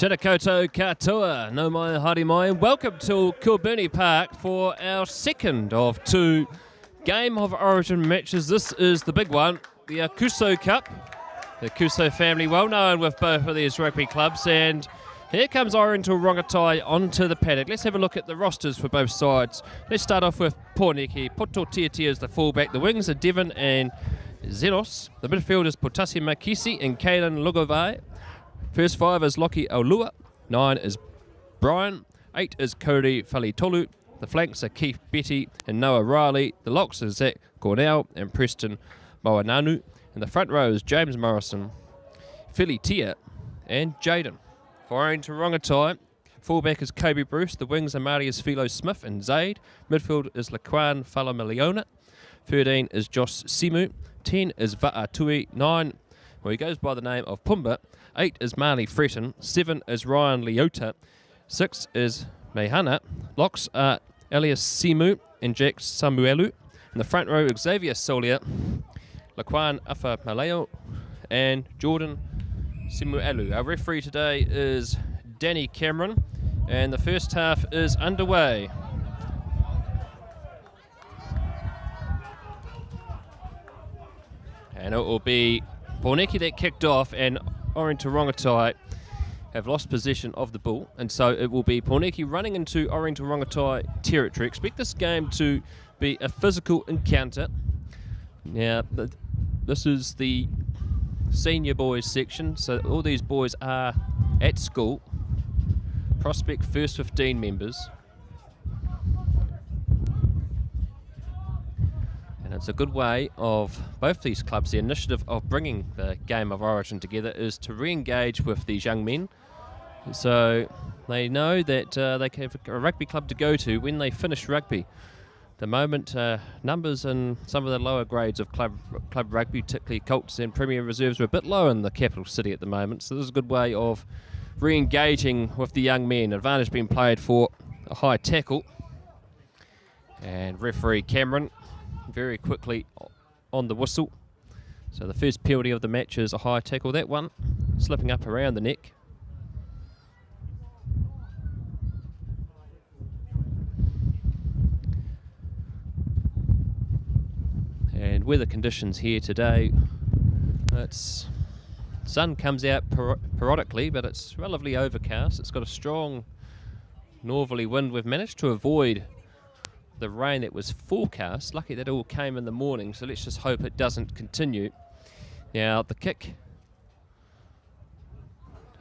Tēnā koutou katoa, no mai haere mai, and welcome to Kilburnie Park for our second of two Game of Origin matches. This is the big one, the Aukuso Cup. The Aukuso family well known with both of these rugby clubs, and here comes Oriental-Rongotai onto the paddock. Let's have a look at the rosters for both sides. Let's start off with Poneke. Poto Tiatia is the fullback. The wings are Devon and Zenos. The midfield is Potasi Makisi and Kailan Lugovai. First five is Loki Aulua, 9 is Brian, 8 is Cody Falitolu, the flanks are Keith Betty and Noah Riley, the locks are Zach Cornell and Preston Moananu, and the front row is James Morrison, Philly Tia and Jaden. For Oriental-Rongotai, fullback is Kobe Bruce, the wings are Marius Philo Smith and Zaid, midfield is Laquan Falamiliona, 13 is Josh Simu, 10 is Va'atui, 9 well, he goes by the name of Pumba. 8 is Marley Fretton. 7 is Ryan Leota. 6 is Mehana. Locks are Elias Simu and Jack Samuelu. In the front row, Xavier Solia, Laquan Afa Maleo, and Jordan Simuelu. Our referee today is Danny Cameron, and the first half is underway. And it will be Poneke that kicked off, and Oriental-Rongotai have lost possession of the ball, and so it will be Poneke running into Oriental-Rongotai territory. Expect this game to be a physical encounter. Now, this is the senior boys section, so all these boys are at school. Prospect first 15 members. And it's a good way of both these clubs. The initiative of bringing the Game of Origin together is to re-engage with these young men, so they know that they have a rugby club to go to when they finish rugby. The moment numbers in some of the lower grades of club rugby, particularly Colts and Premier Reserves, are a bit low in the capital city at the moment, so this is a good way of re-engaging with the young men. Advantage being played for a high tackle, and referee Cameron very quickly on the whistle. So the first penalty of the match is a high tackle. That one slipping up around the neck. And weather conditions here today, it's sun comes out periodically, but it's relatively overcast. It's got a strong northerly wind. We've managed to avoid the rain that was forecast. Lucky that all came in the morning, so let's just hope it doesn't continue. Now, the kick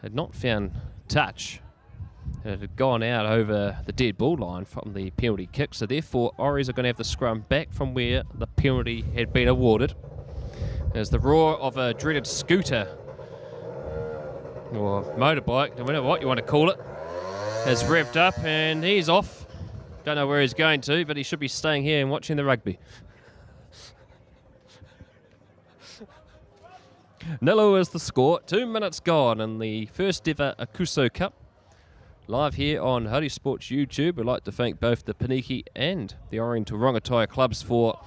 had not found touch. It had gone out over the dead ball line from the penalty kick, so therefore Oris are going to have the scrum back from where the penalty had been awarded. As the roar of a dreaded scooter or motorbike, no matter what you want to call it, has revved up, and he's off. Don't know where he's going to, but he should be staying here and watching the rugby. Nilo is the score. 2 minutes gone in the first ever Aukuso Cup. Live here on Hurry Sports YouTube. We'd like to thank both the Poneke and the Oriental-Rongotai clubs for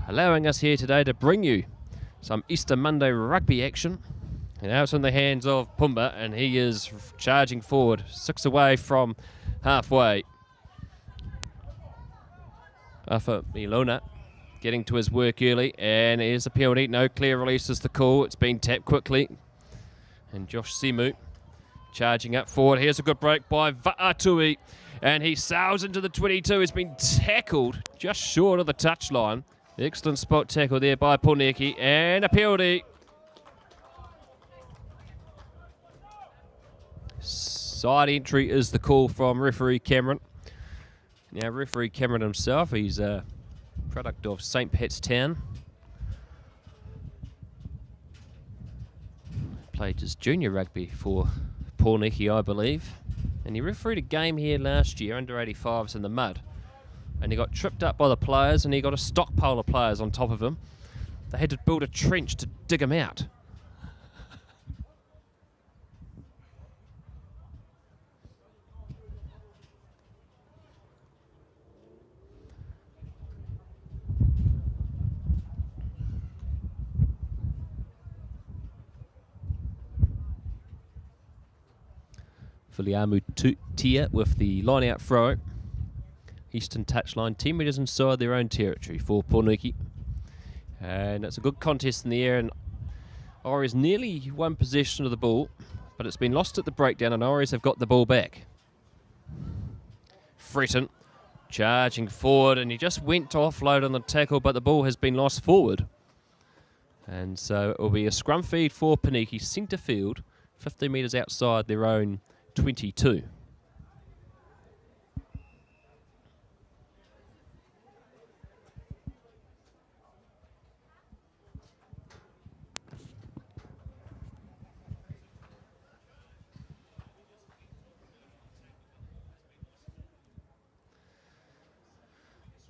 allowing us here today to bring you some Easter Monday rugby action. And now it's in the hands of Pumba, and he is charging forward, 6 away from halfway. Afa Milona getting to his work early, and here's a penalty. No clear release is the call. It's been tapped quickly. And Josh Simu charging up forward. Here's a good break by Va'atui, and he sails into the 22. He's been tackled just short of the touchline. Excellent spot tackle there by Poneke, and a penalty. Side entry is the call from referee Cameron. Now, referee Cameron himself, he's a product of St. Pat's Town. Played his junior rugby for Poneke, I believe. And he refereed a game here last year, under 85s in the mud. And he got tripped up by the players, and he got a stockpile of players on top of him. They had to build a trench to dig him out. Filiamu Tia with the line-out throw. Eastern touchline, 10 metres inside their own territory for Poneke. And it's a good contest in the air, and Ori's nearly won possession of the ball, but it's been lost at the breakdown, and Ori's have got the ball back. Fretton charging forward, and he just went to offload on the tackle, but the ball has been lost forward. And so it will be a scrum feed for Poneke, centre field, 15 metres outside their own 22.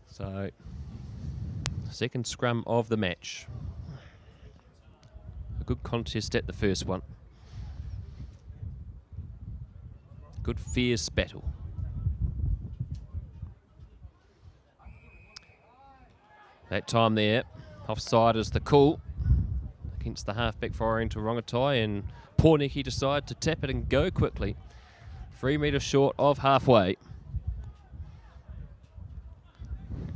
So, second scrum of the match. A good contest at the first one. Good fierce battle. That time there, offside is the call against the halfback for Oriental-Rongotai, and Poneke decide to tap it and go quickly. 3 metres short of halfway.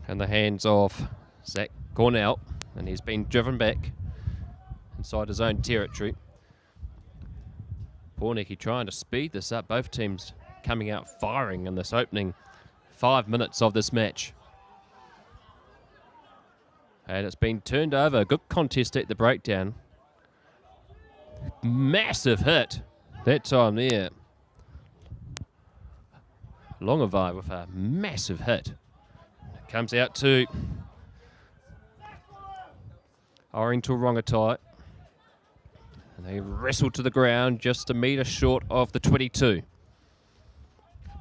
In the hands of Zach Cornell, and he's been driven back inside his own territory. Poneke trying to speed this up. Both teams coming out firing in this opening 5 minutes of this match. And it's been turned over. Good contest at the breakdown. Massive hit that time there. Longavai with a massive hit. Comes out to Oriental-Rongotai. And they wrestle to the ground just a metre short of the 22.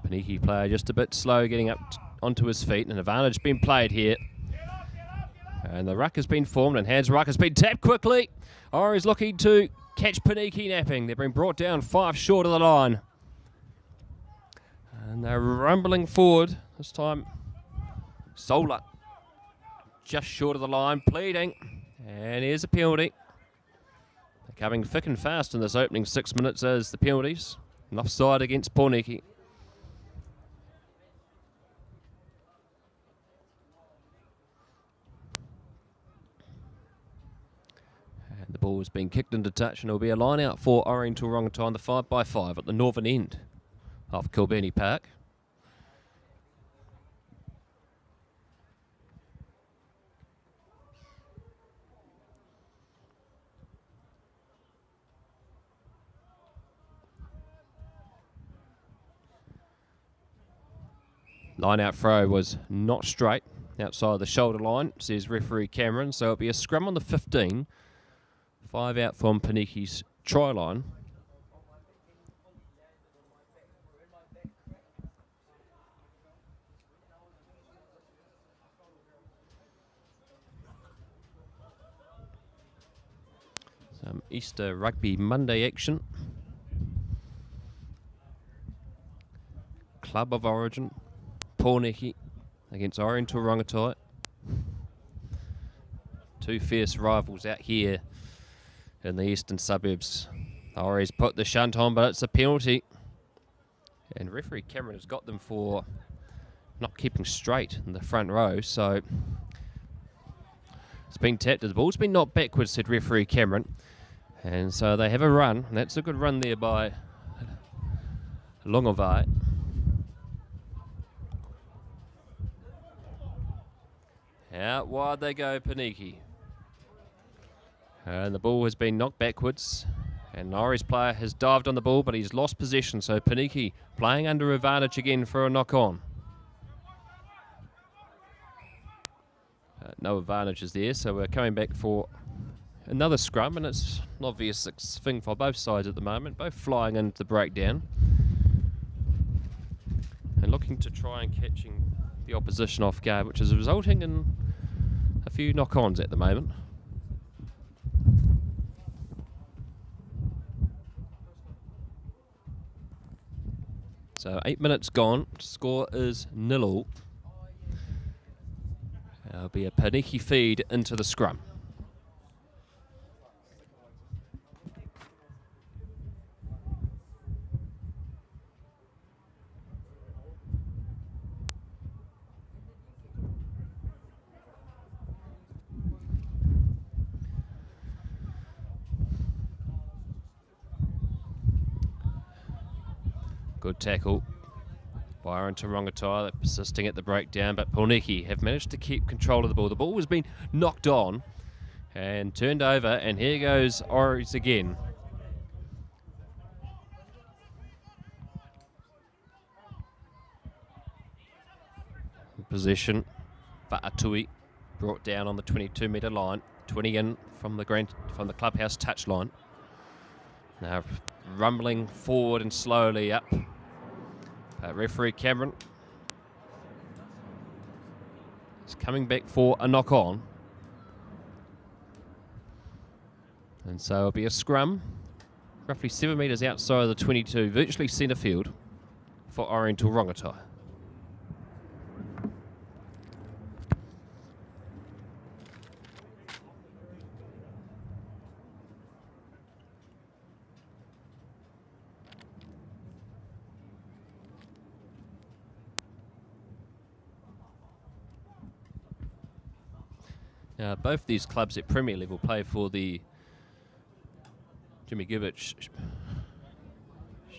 Poneke player just a bit slow getting up onto his feet. An advantage being played here. And the ruck has been formed, and Hans' ruck has been tapped quickly. Ori's looking to catch Poneke napping. They've been brought down 5 short of the line. And they're rumbling forward this time. Sola just short of the line, pleading, and here's a penalty. They're coming thick and fast in this opening 6 minutes as the penalties. An offside against Poneke. And the ball has been kicked into touch, and it'll be a line out for Oriental-Rongotai on the 5x5 at the northern end of Kilburnie Park. Line-out throw was not straight outside the shoulder line, says referee Cameron. So it'll be a scrum on the 15. 5 out from Poneke's try line. Some Easter Rugby Monday action. Club of Origin. Poneke against Oriental-Rongotai. 2 fierce rivals out here in the eastern suburbs. Ori's put the shunt on, but it's a penalty. And referee Cameron has got them for not keeping straight in the front row, so it's been tapped. The ball's been knocked backwards, said referee Cameron. And so they have a run, and that's a good run there by Longavai. Out wide they go, Poneke. And the ball has been knocked backwards. And Ori's player has dived on the ball, but he's lost possession. So Poneke playing under advantage again for a knock-on. No advantages there, so we're coming back for another scrum. And it's an obvious thing for both sides at the moment. Both flying into the breakdown. And looking to try and catching the opposition off guard, which is resulting in a few knock-ons at the moment. So 8 minutes gone, score is 0-0. There'll be a Poneke feed into the scrum. Good tackle by Oriental-Rongotai. They're persisting at the breakdown, but Poneke have managed to keep control of the ball. The ball has been knocked on and turned over, and here goes Oris again. Possession for Atui, brought down on the 22-metre line, 20 in from the clubhouse touchline. Now rumbling forward and slowly up. Referee Cameron is coming back for a knock on. And so it'll be a scrum, roughly 7 metres outside of the 22, virtually centre field for Oriental-Rongotai. Now, both these clubs at Premier level play for the Jimmy Gibbett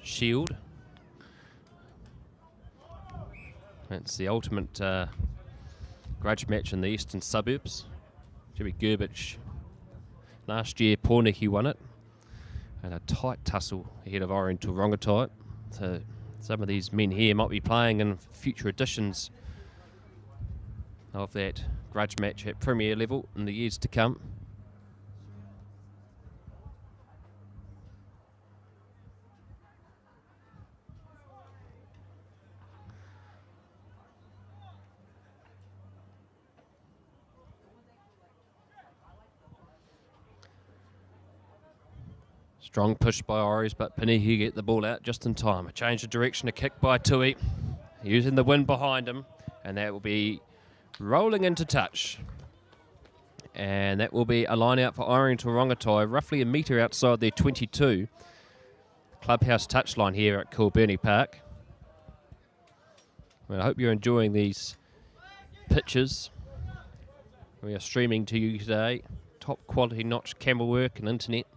Shield. It's the ultimate grudge match in the eastern suburbs. Jimmy Gibbett last year, Poneke won it, and a tight tussle ahead of Oriental-Rongotai. So some of these men here might be playing in future editions of that grudge match at Premier level in the years to come. Strong push by Oris, but Poneke get the ball out just in time. A change of direction, a kick by Tui, using the wind behind him, and that will be rolling into touch. And that will be a line out for Oriental-Rongotai, roughly a metre outside their 22. Clubhouse touchline here at Kilburnie Park. Well, I hope you're enjoying these pictures. We are streaming to you today. Top quality notch camera work and internet.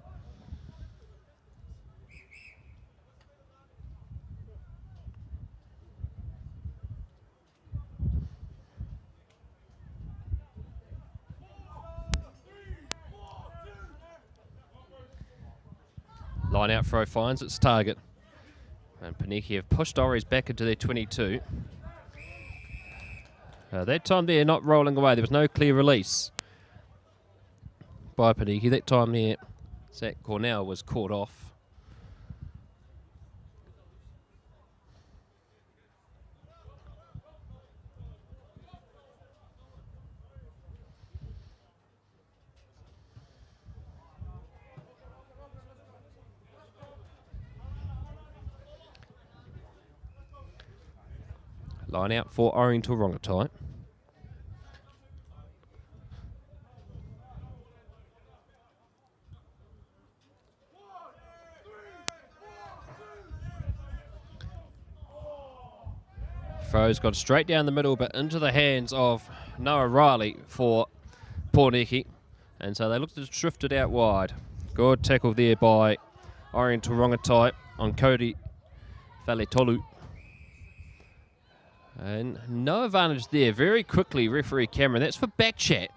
Line out throw finds its target. And Poneke have pushed Oris back into their 22. That time there, not rolling away. There was no clear release by Poneke. That time there, Zach Cornell was caught off. Line out for Oriental-Rongotai. Throw's gone straight down the middle, but into the hands of Noah Riley for Poneke. And so they look to drift it out wide. Good tackle there by Oriental-Rongotai on Cody Faletolu. And no advantage there. Very quickly, referee Cameron. That's for back chat.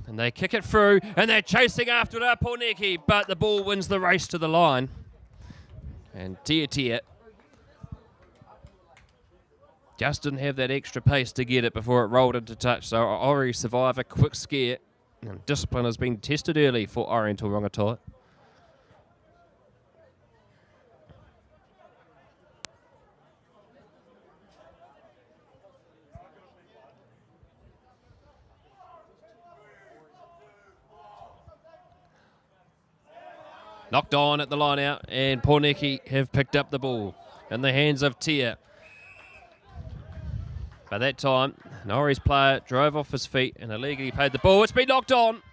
And they kick it through, and they're chasing after it, Poneke, but the ball wins the race to the line. And Tia just didn't have that extra pace to get it before it rolled into touch. So Ori survive a quick scare. And discipline has been tested early for Oriental-Rongotai. Knocked on at the line out, and Poneke have picked up the ball in the hands of Tia. By that time, Norris player drove off his feet and illegally paid the ball. It's been knocked on.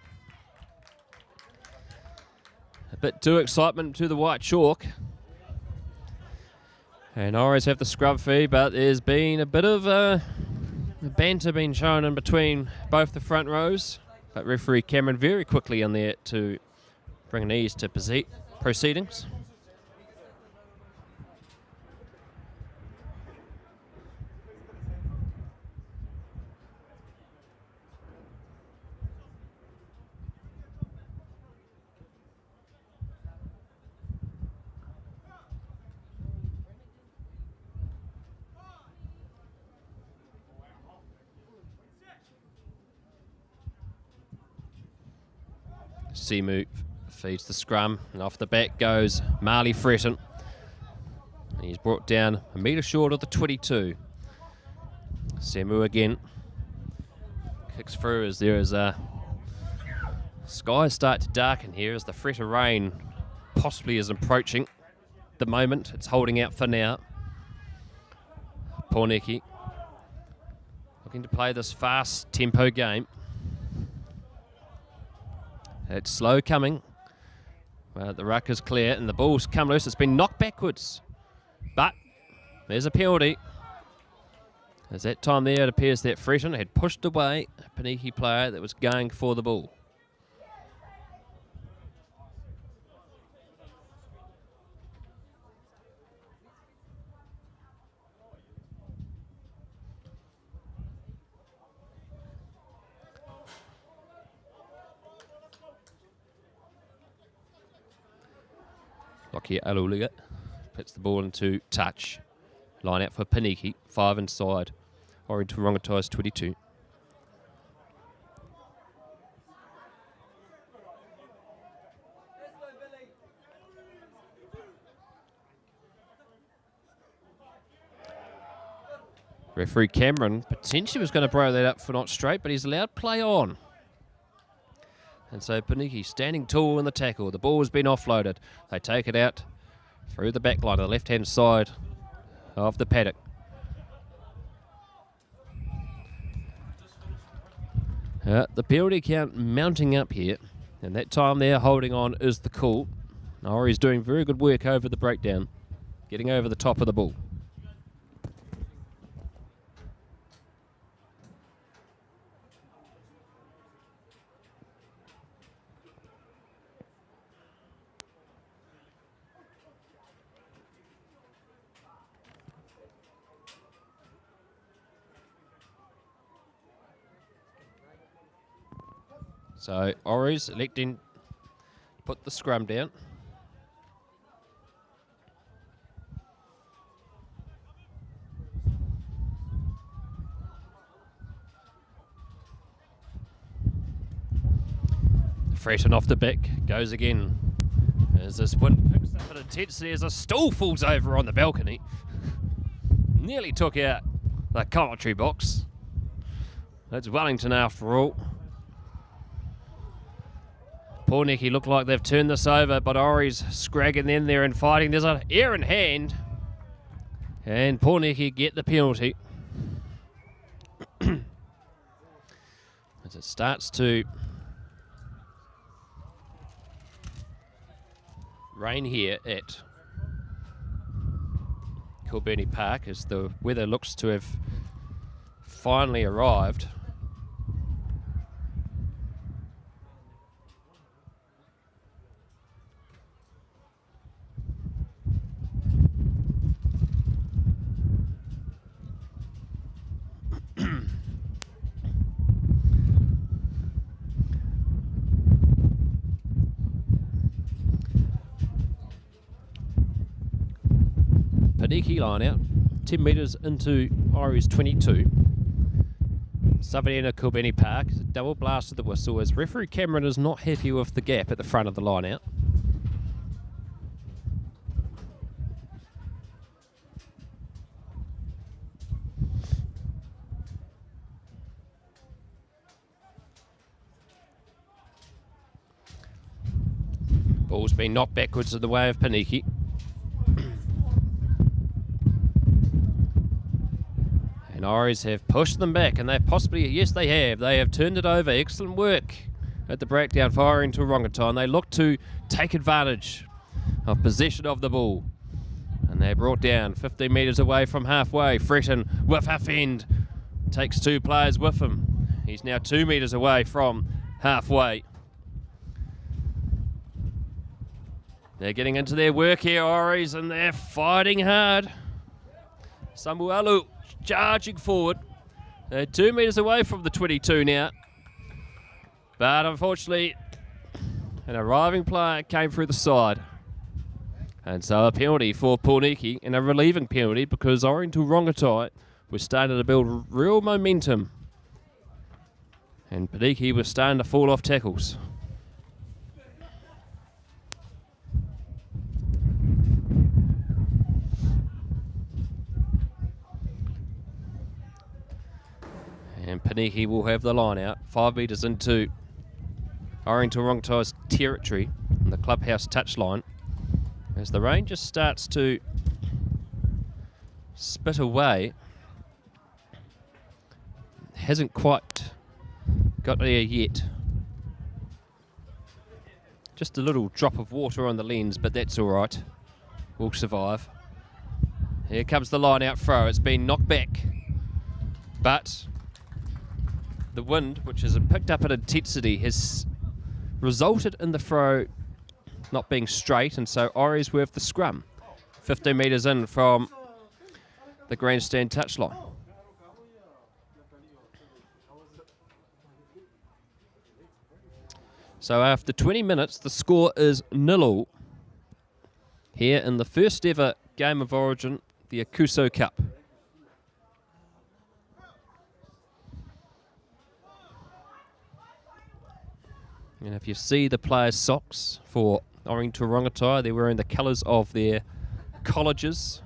A bit too excitement to the white chalk. And Norris have the scrub fee, but there's been a bit of banter being shown in between both the front rows. But referee Cameron very quickly in there to bring an ease to proceedings. Semu feeds the scrum, and off the back goes Marley Fretton. And he's brought down a metre short of the 22. Semu again. Kicks through as there is a... Skies start to darken here as the threat of rain possibly is approaching. At the moment, it's holding out for now. Poneke looking to play this fast tempo game. It's slow coming. Well, the ruck is clear and the ball's come loose. It's been knocked backwards. But there's a penalty. As that time there, it appears that Fretton had pushed away a Poneke player that was going for the ball. Lockyer Aluliga puts the ball into touch. Line out for Poneke, 5 inside. Oriental-Rongotai 22. Referee Cameron potentially was going to blow that up for not straight, but he's allowed play on. And so Poneke standing tall in the tackle. The ball has been offloaded. They take it out through the back line to the left-hand side of the paddock. The penalty count mounting up here. And that time there holding on is the call. Ori's doing very good work over the breakdown. Getting over the top of the ball. So Ori's electing to put the scrum down. Fretton off the back, goes again. As this wind picks up in intensity as a stool falls over on the balcony. Nearly took out the commentary box. That's Wellington after all. Poneke look like they've turned this over, but Ori's scragging them there and fighting. There's an air in hand. And Poneke get the penalty. As it starts to rain here at Kilburnie Park as the weather looks to have finally arrived. Poneke line out, 10 metres into Ori's 22. Savannah Kilburnie Park, double blast of the whistle as referee Cameron is not happy with the gap at the front of the line out. Ball's been knocked backwards in the way of Poneke. And Ori's have pushed them back, and they possibly, yes they have. They have turned it over. Excellent work at the breakdown for Oriental-Rongotai, and they look to take advantage of possession of the ball. And they're brought down 15 metres away from halfway. Fretton with half end takes 2 players with him. He's now 2 metres away from halfway. They're getting into their work here, Ori's, and they're fighting hard. Samuelu charging forward. They're 2 metres away from the 22 now. But unfortunately, an arriving player came through the side. And so a penalty for Poneke, and a relieving penalty because Oriental-Rongotai was starting to build real momentum. And Poneke was starting to fall off tackles. And Poneke will have the line out. 5 metres into Oriental-Rongotai's territory in the clubhouse touchline. As the rain just starts to spit away. Hasn't quite got there yet. Just a little drop of water on the lens, but that's all right. We'll survive. Here comes the line out throw. It's been knocked back. But the wind, which has picked up in intensity, has resulted in the throw not being straight, and so Ori's with the scrum. 15 metres in from the grandstand touchline. So after 20 minutes, the score is 0-0 here in the first ever game of Origin, the Aukuso Cup. And if you see the players' socks for Oriental-Rongotai, they're wearing the colours of their colleges.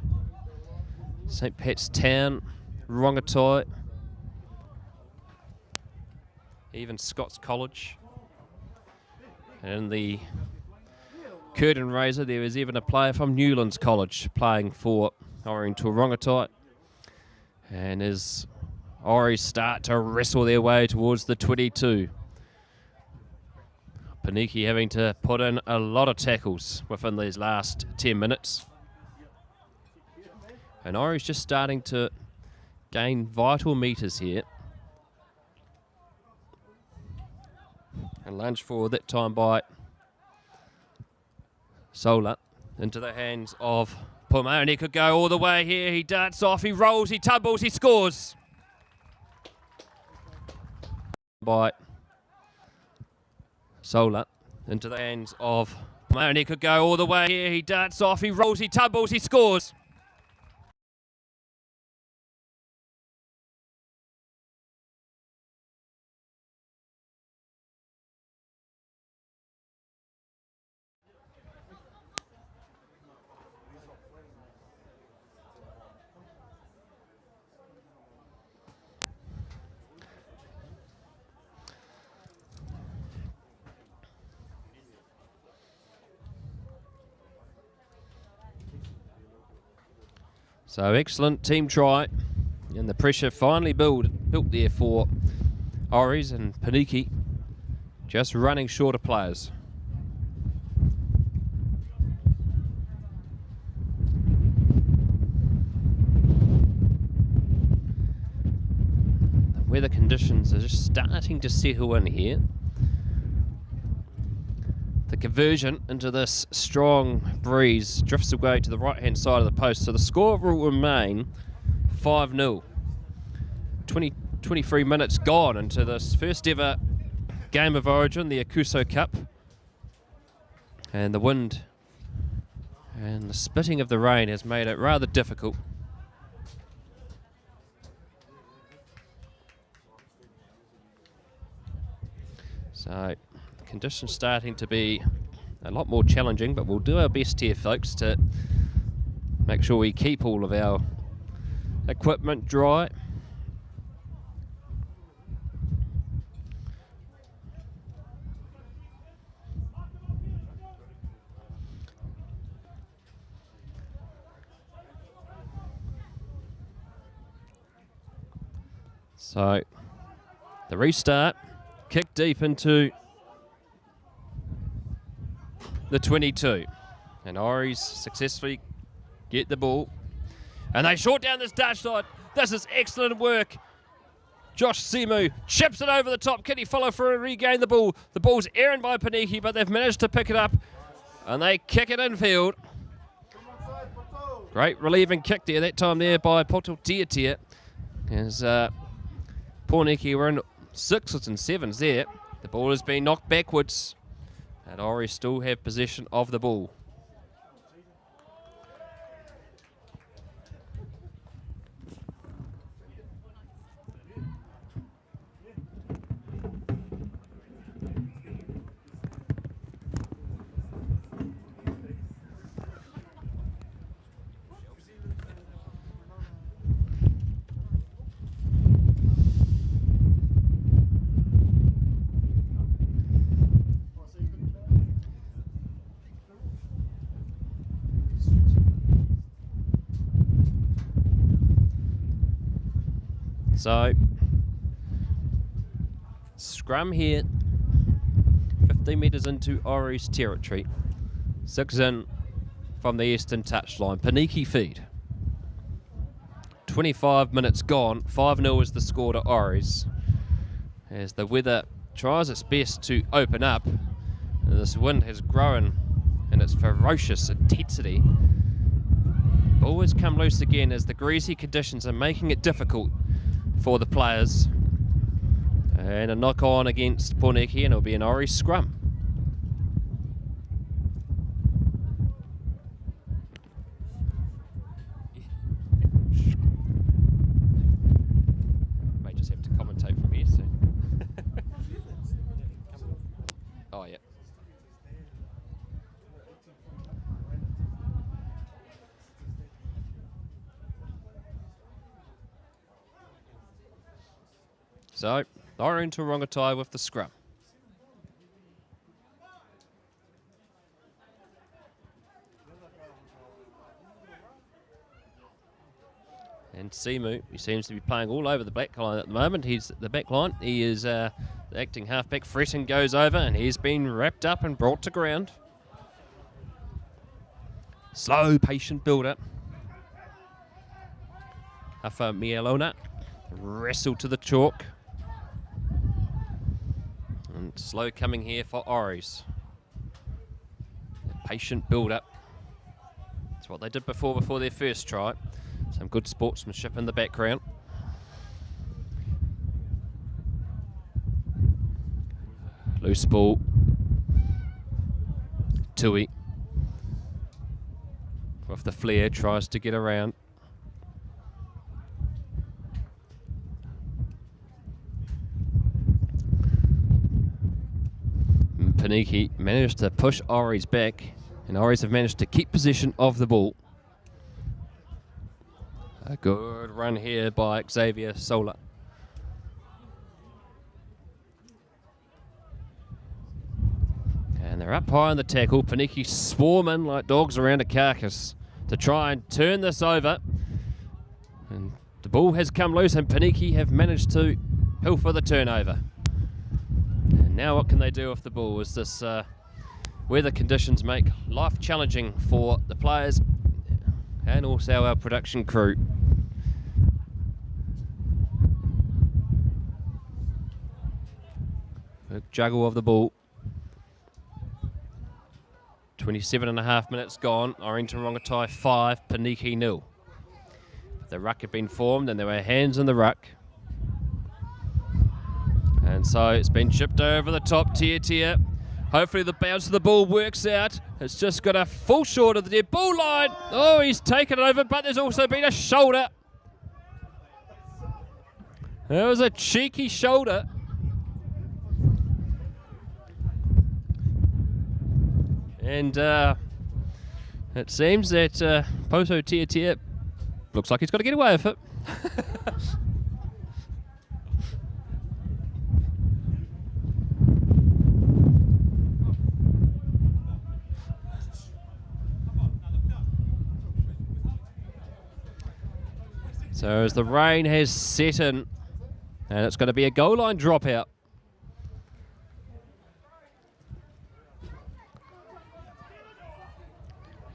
St. Pat's Town, Rongotai, even Scots College. And the curtain raiser, there is even a player from Newlands College playing for Oriental-Rongotai. And as Ori start to wrestle their way towards the 22. Poneke having to put in a lot of tackles within these last 10 minutes. And Ori's just starting to gain vital metres here. And lunge forward that time by Sola into the hands of Poneke. Could go all the way here. He darts off, he rolls, he tumbles, he scores. By Sola into the hands of Poneke. Could go all the way here. He darts off, he rolls, he tumbles, he scores. So excellent team try, and the pressure finally built there for Oris, and Poneke just running short of players. The weather conditions are just starting to settle in here. The conversion into this strong breeze drifts away to the right-hand side of the post, so the score will remain 5-0. 23 minutes gone into this first ever game of Origin, the Aukuso Cup. And the wind and the spitting of the rain has made it rather difficult. So conditions starting to be a lot more challenging, but we'll do our best here, folks, to make sure we keep all of our equipment dry. So the restart, kick deep into the 22, and Oris successfully get the ball, and they short down this Dutch side. This is excellent work. Josh Semu chips it over the top. Can he follow through and regain the ball? The ball's errant by Poneke, but they've managed to pick it up, and they kick it infield. Great relieving kick there, that time there by Poto Tiatia. As Poneke were in 6s and 7s there. The ball has been knocked backwards, and Ori still have possession of the ball. So, scrum here, 15 metres into Ori's territory. 6 in from the eastern touchline. Poneke feed. 25 minutes gone. 5-0 is the score to Ori's. As the weather tries its best to open up, and this wind has grown in its ferocious intensity. Ball has come loose again as the greasy conditions are making it difficult for the players. And a knock on against Poneke, and it'll be an Ori scrum. May just have to commentate from here soon. Oh, yeah. So, Oriental-Rongotai with the scrum. And Simu, he seems to be playing all over the back line at the moment. He's the back line. He is the acting halfback. Fretton goes over and he's been wrapped up and brought to ground. Slow, patient build-up. Hafa Mielona, wrestle to the chalk. And slow coming here for Ori's. Patient build-up. That's what they did before their first try. Some good sportsmanship in the background. Loose ball. Tui. With the flair, tries to get around. Poneke managed to push Ori's back, and Ori's have managed to keep possession of the ball. A good run here by Xavier Sola. And they're up high on the tackle. Poneke swarm in like dogs around a carcass to try and turn this over. And the ball has come loose, and Poneke have managed to pilfer the turnover. And now what can they do with the ball? Is this weather conditions make life challenging for the players and also our production crew. A juggle of the ball. 27.5 minutes gone. Oriental-Rongotai 5, Poneke 0. The ruck had been formed and there were hands in the ruck. And so it's been chipped over the top tier. Hopefully the bounce of the ball works out. It's just got a full short of the dead ball line. Oh, he's taken it over, but there's also been a shoulder. There was a cheeky shoulder. And it seems that Poso Tier looks like he's got to get away with it. So as the rain has set in, and it's going to be a goal line dropout.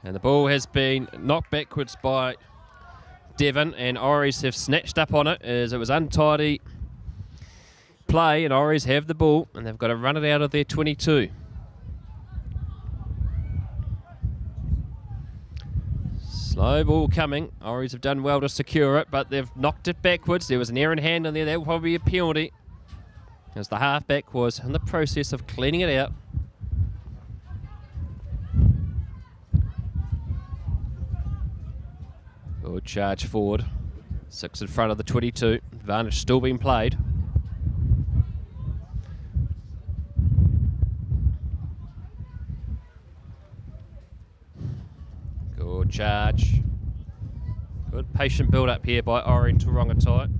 And the ball has been knocked backwards by Devon, and Ori's have snatched up on it as it was untidy play, and Ori's have the ball, and they've got to run it out of their 22. Slow ball coming. Ori's have done well to secure it, but they've knocked it backwards. There was an errant hand in there. That will probably be a penalty, as the halfback was in the process of cleaning it out. Good charge forward. 6 in front of the 22. Advantage still being played. Good charge. Good patient build up here by Oriental-Rongotai.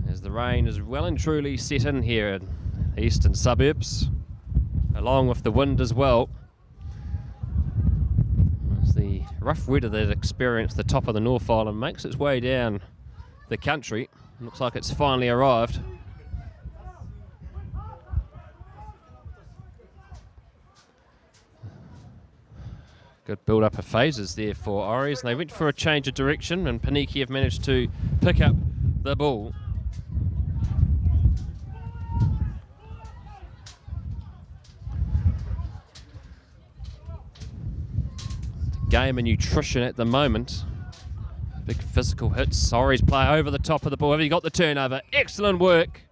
As the rain is well and truly set in here in the eastern suburbs, along with the wind as well. As the rough weather that experienced the top of the North Island makes its way down the country. Looks like it's finally arrived. Good build-up of phases there for Oris, and they went for a change of direction, and Poneke have managed to pick up the ball. Game of nutrition at the moment. Big physical hits. Oris play over the top of the ball. Have you got the turnover? Excellent work.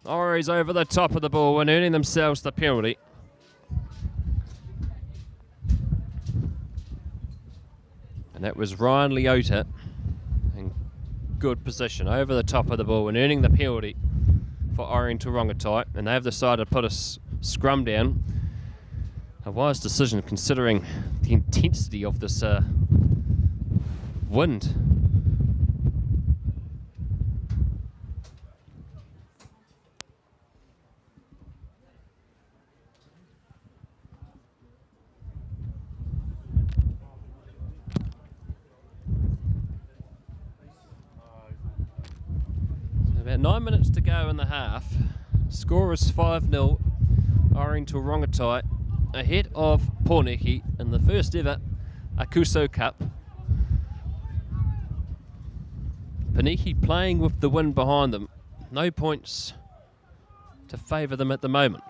Oris over the top of the ball and earning themselves the penalty. And that was Ryan Leota in good position over the top of the ball and earning the penalty for Oriental-Rongotai. And they've decided to put a scrum down. A wise decision considering the intensity of this wind. So about 9 minutes to go in the half. Score is 5-0. Oriental-Rongotai ahead of Poneke in the first ever Aukuso Cup. Poneke playing with the wind behind them. No points to favour them at the moment.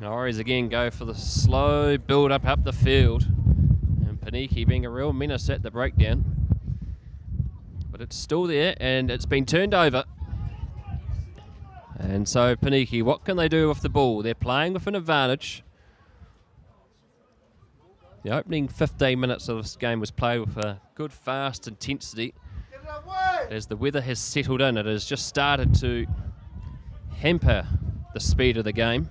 Oris again go for the slow build up the field. And Poneke being a real menace at the breakdown. But it's still there and it's been turned over. And so Poneke, what can they do with the ball? They're playing with an advantage. The opening 15 minutes of this game was played with a good fast intensity. As the weather has settled in, it has just started to hamper the speed of the game.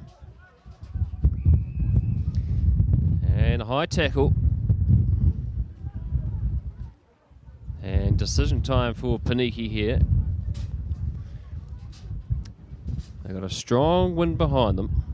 And a high tackle. And decision time for Poneke here. They've got a strong wind behind them.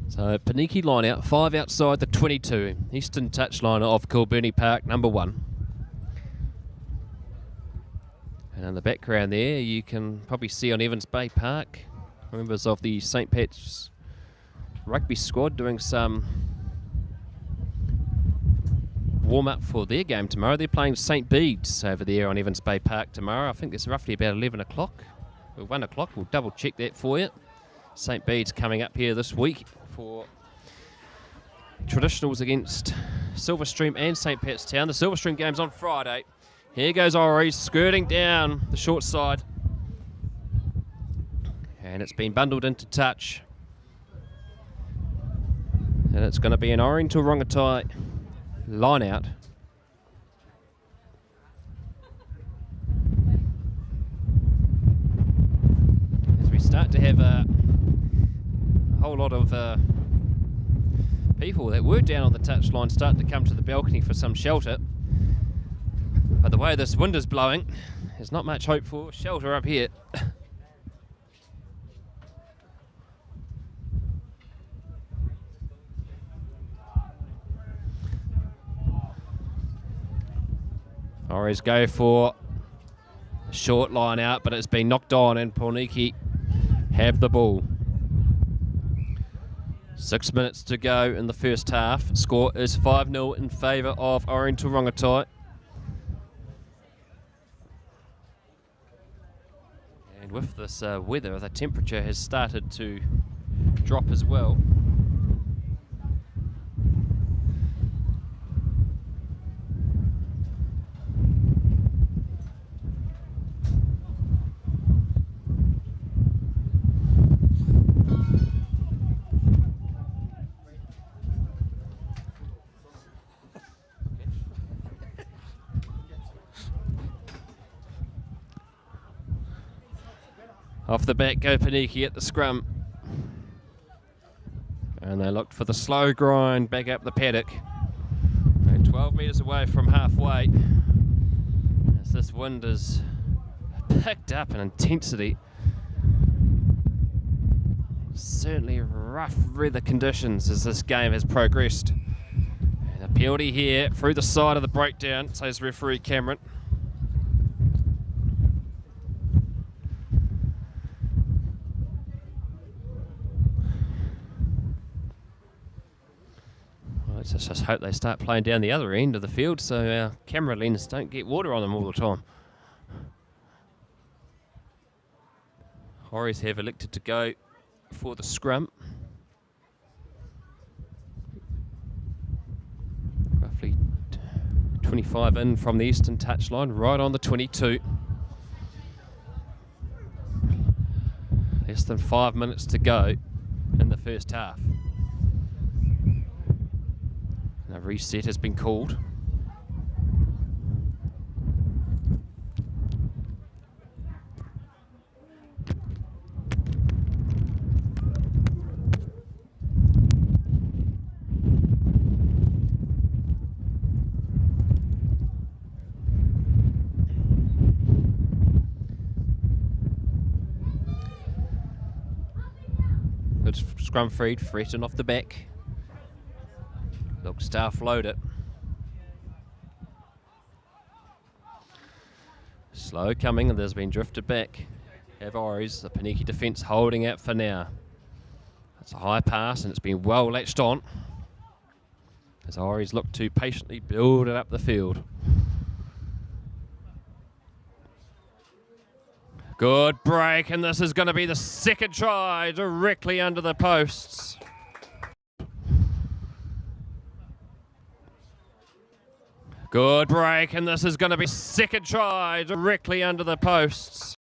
So Poneke line out, 5 outside the 22. Eastern touchline of Kilburnie Park, number 1. And in the background there, you can probably see on Evans Bay Park, members of the St. Pat's rugby squad doing some warm-up for their game tomorrow. They're playing St. Bede's over there on Evans Bay Park tomorrow. I think it's roughly about 11 o'clock, or 1 o'clock. We'll double check that for you. St. Bede's coming up here this week for traditionals against Silverstream and St. Pat's Town. The Silverstream game's on Friday. Here goes Oris skirting down the short side. And it's been bundled into touch. And it's going to be an Oriental-Rongotai line out. As we start to have a whole lot of people that were down on the touchline starting to come to the balcony for some shelter. But the way this wind is blowing, there's not much hope for shelter up here. Oris go for a short line out, but it's been knocked on and Poneke have the ball. 6 minutes to go in the first half. Score is 5-0 in favour of Oriental-Rongotai. And with this weather, the temperature has started to drop as well. Off the back go Poneke at the scrum. And they looked for the slow grind back up the paddock. They're 12 metres away from halfway. As this wind is picked up in intensity. Certainly rough weather conditions as this game has progressed. And a penalty here through the side of the breakdown, says referee Cameron. Well, let's just hope they start playing down the other end of the field so our camera lenses don't get water on them all the time. Horries have elected to go for the scrum. Roughly 25 in from the eastern touchline, right on the 22. Less than 5 minutes to go in the first half. And a reset has been called. Good scrum freed, Fretton off the back. Look, star float it. Slow coming, and there's been drifted back. Have Ori's, the Poneke defence holding out for now. It's a high pass and it's been well latched on. As Ori's look to patiently build it up the field. Good break, and this is going to be the second try directly under the posts. Good break, and this is going to be second try directly under the posts.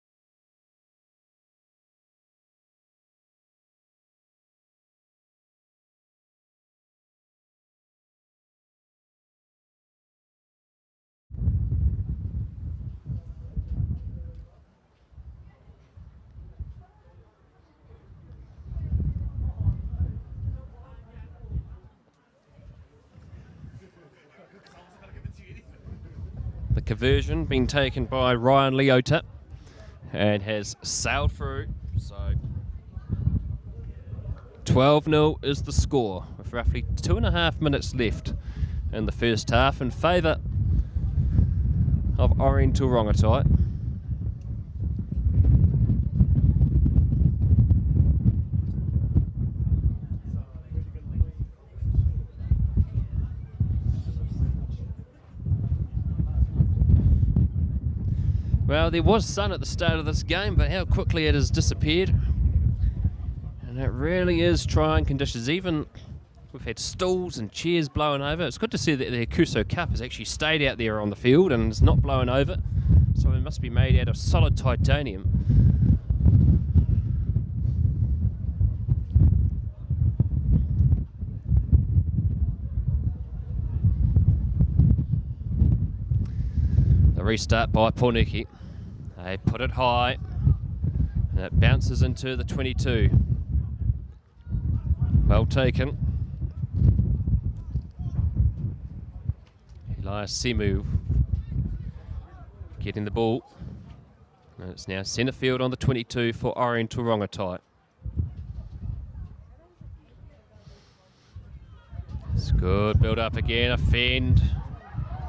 The conversion being taken by Ryan Leota and has sailed through. So 12-0 is the score with roughly 2.5 minutes left in the first half in favour of Oriental-Rongotai. Well, there was sun at the start of this game, but how quickly it has disappeared. And it really is trying conditions. Even we've had stools and chairs blowing over. It's good to see that the Aukuso Cup has actually stayed out there on the field and it's not blowing over. So it must be made out of solid titanium. The restart by Poneke. They put it high and it bounces into the 22. Well taken. Elias Semu getting the ball. And it's now centre field on the 22 for Oriental-Rongotai. It's good build up again, a fend.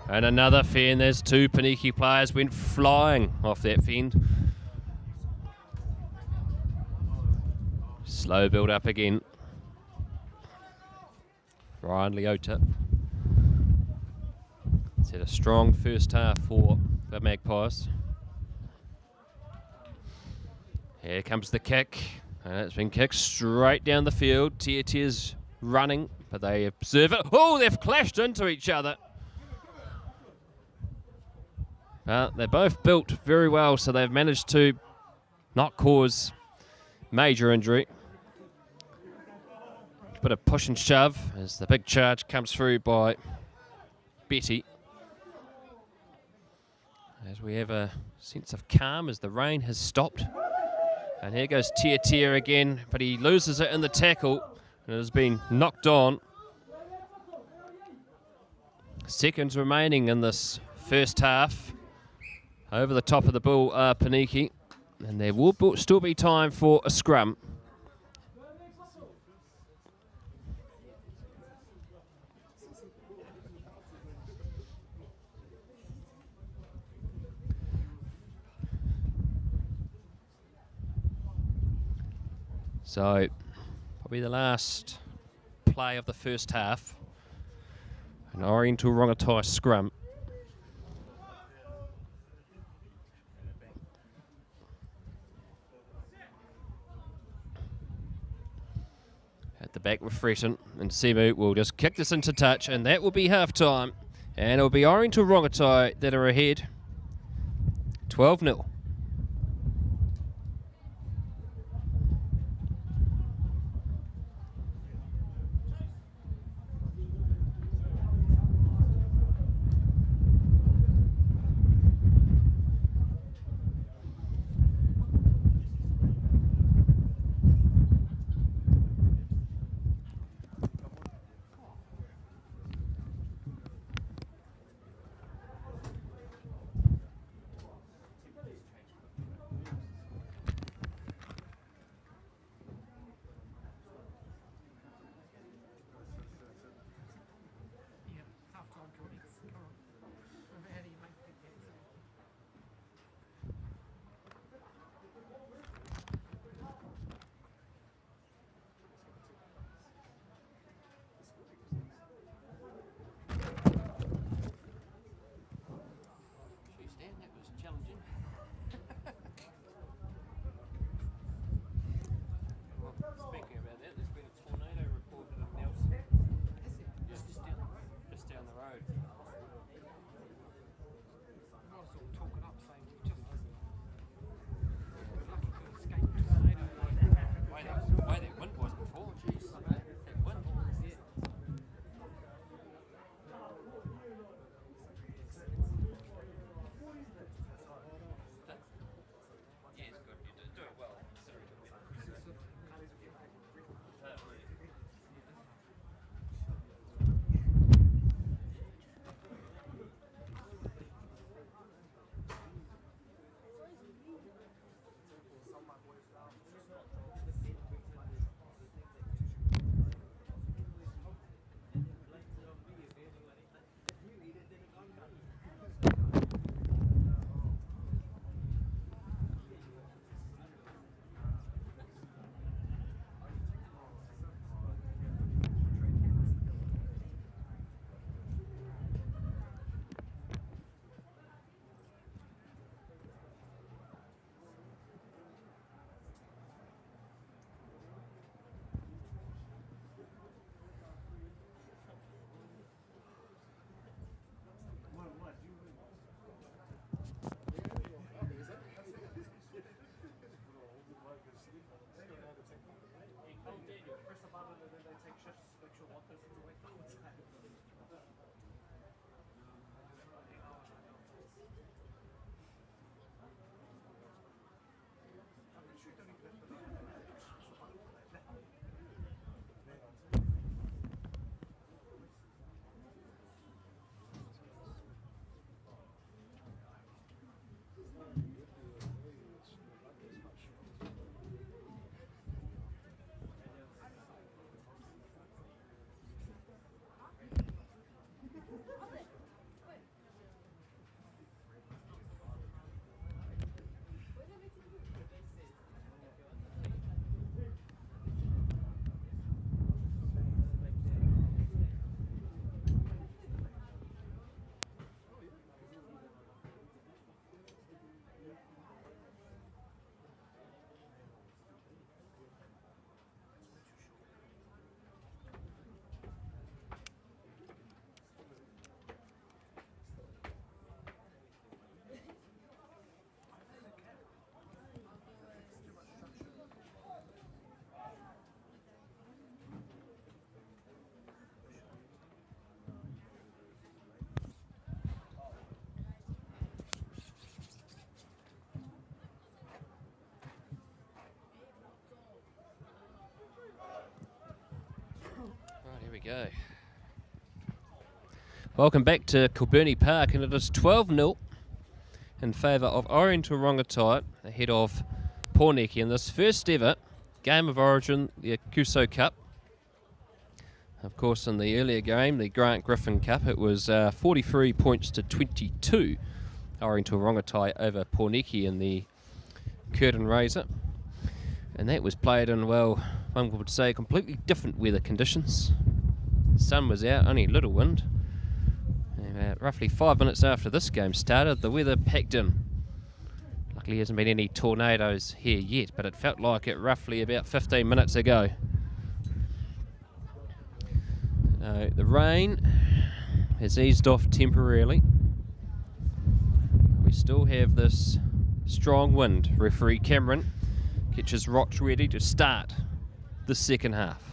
And another fend. There's two Poneke players went flying off that fend. Slow build up again. Ryan Leota. It's had a strong first half for the Magpies. Here comes the kick. And it's been kicked straight down the field. Tia's running, but they observe it. Oh, they've clashed into each other. They're both built very well, so they've managed to not cause major injury. Bit of push and shove as the big charge comes through by Betty. As we have a sense of calm as the rain has stopped And here goes Tia again, but he loses it in the tackle and has been knocked on. Seconds remaining in this first half. Over the top of the ball are Poneke, and there will still be time for a scrum. So, probably the last play of the first half. An Oriental-Rongotai scrum. At the back with Fretton, and Semu will just kick this into touch, and that will be half-time. And it'll be Oriental-Rongotai that are ahead, 12-0. we go. Welcome back to Kilbirnie Park, and it is 12-0 in favour of Oriental-Rongotai ahead of Poneke in this first ever game of origin, the Aukuso Cup. Of course, in the earlier game, the Grant Griffin Cup, it was 43 points to 22 Oriental-Rongotai over Poneke in the curtain raiser. And that was played in, well, one would say completely different weather conditions. The sun was out, only a little wind. And roughly 5 minutes after this game started, the weather packed in. Luckily, there hasn't been any tornadoes here yet, but it felt like it roughly about 15 minutes ago. The rain has eased off temporarily. We still have this strong wind. Referee Cameron gets his rocks ready to start the second half.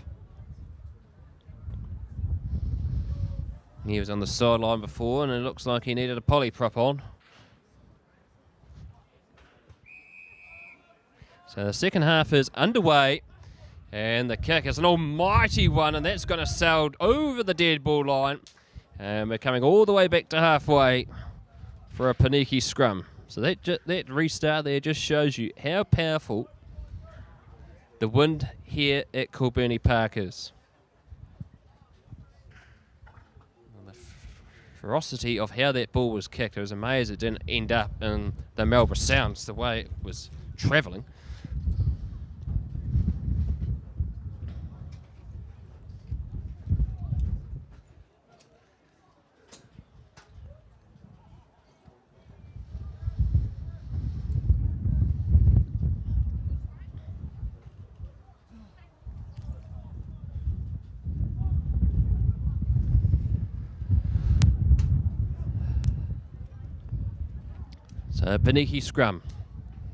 He was on the sideline before, and it looks like he needed a polyprop on. So the second half is underway, and the kick is an almighty one, and that's going to sail over the dead ball line. And we're coming all the way back to halfway for a Poneke scrum. So that restart there just shows you how powerful the wind here at Kilbirnie Park is. Ferocity of how that ball was kicked. It was amazing it didn't end up in the Melbourne Sounds the way it was travelling. So Poneke scrum.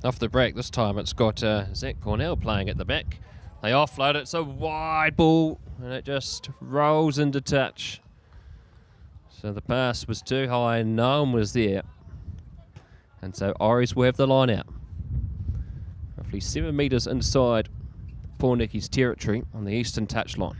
Off the break this time it's got Zach Cornell playing at the back. They offload it, it's a wide ball and it just rolls into touch. So the pass was too high and no one was there. And so Oris will have the line out. Roughly 7 metres inside Poneke's territory on the eastern touchline.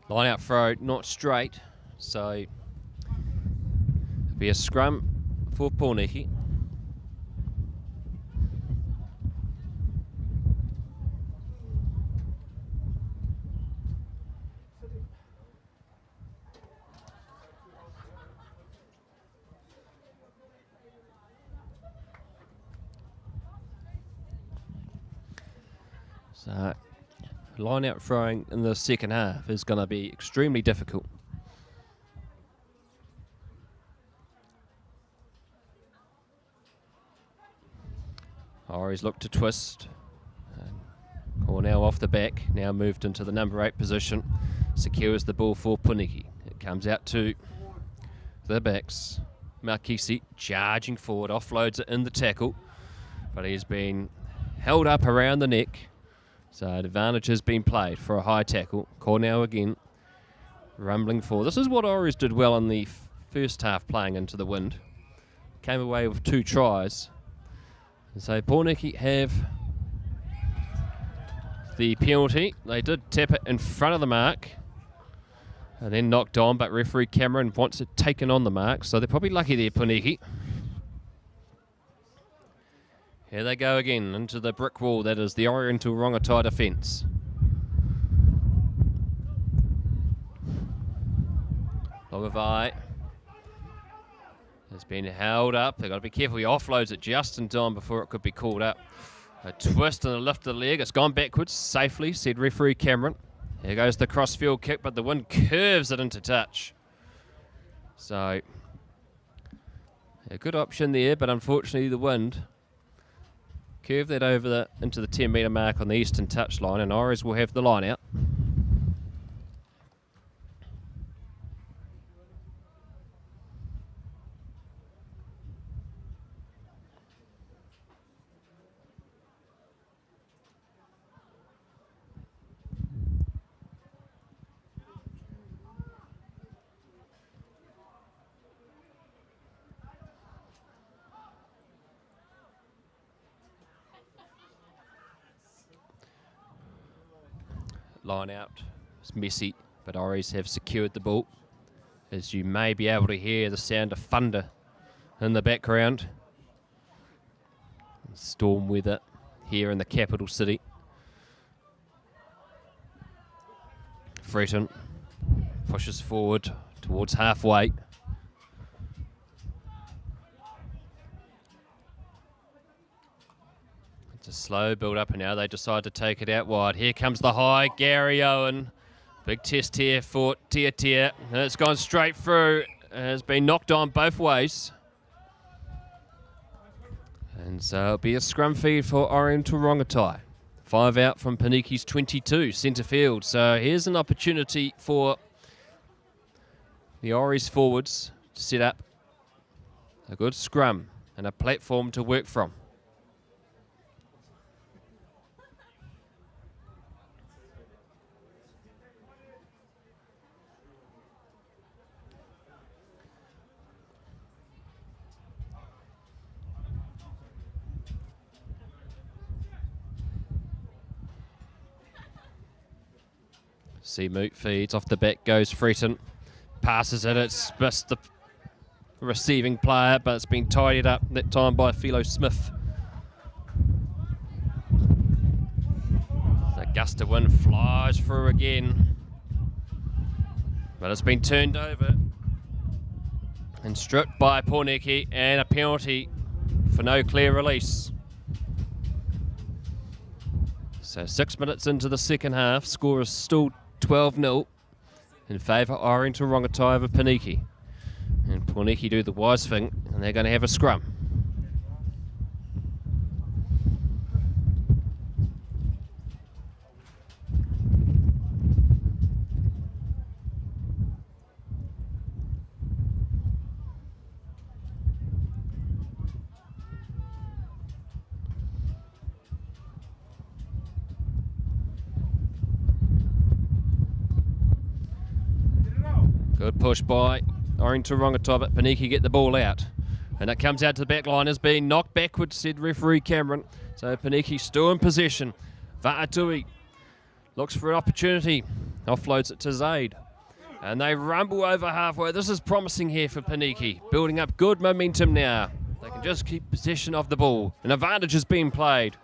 Line out throw, not straight, so it'll be a scrum for Poneke. So line out throwing in the second half is going to be extremely difficult. Oris looked to twist. Cornell off the back, now moved into the number 8 position. Secures the ball for Poneke. It comes out to the backs. Marquisi charging forward, offloads it in the tackle, but he's been held up around the neck. So advantage has been played for a high tackle. Cornell again, rumbling forward. This is what Oris did well in the first half, playing into the wind. Came away with 2 tries. And so Poneke have the penalty. They did tap it in front of the mark and then knocked on, but referee Cameron wants it taken on the mark, so they're probably lucky there, Poneke. Here they go again, into the brick wall that is the Oriental-Rongotai defence. Longavai has been held up. They've got to be careful. He offloads it just in time before it could be called up. A twist and a lift of the leg. It's gone backwards safely, said referee Cameron. Here goes the crossfield kick, but the wind curves it into touch. So, a good option there, but unfortunately the wind curve that over into the 10-metre mark on the eastern touchline, and Oris will have the line out. line out. It's messy, but Oris have secured the ball. As you may be able to hear the sound of thunder in the background. Storm weather here in the capital city. Fretton pushes forward towards halfway. It's a slow build up and now they decide to take it out wide. Here comes the high, Gary Owen. Big test here for Tia. And it's gone straight through. It has been knocked on both ways. And so it'll be a scrum feed for Oriental-Rongotai. 5 out from Poneke's 22, centre field. So here's an opportunity for the Oris forwards to set up a good scrum and a platform to work from. Seamoot feeds off the back, goes Fretton. Passes it, it's missed the receiving player, but it's been tidied up that time by Philo Smith. The gust of wind flies through again. But it's been turned over and stripped by Poneke, and a penalty for no clear release. So 6 minutes into the second half, score is still 12-0 in favour of Oriental-Rongotai over Poneke. And Poneke do the wise thing, and they're going to have a scrum. Good push by Oriental-Rongotai, but Poneke get the ball out. And it comes out to the back line, is being knocked backwards, said referee Cameron. So Poneke still in possession. Va'atui looks for an opportunity, offloads it to Zaid. And they rumble over halfway. This is promising here for Poneke, building up good momentum now. They can just keep possession of the ball. An advantage is being played.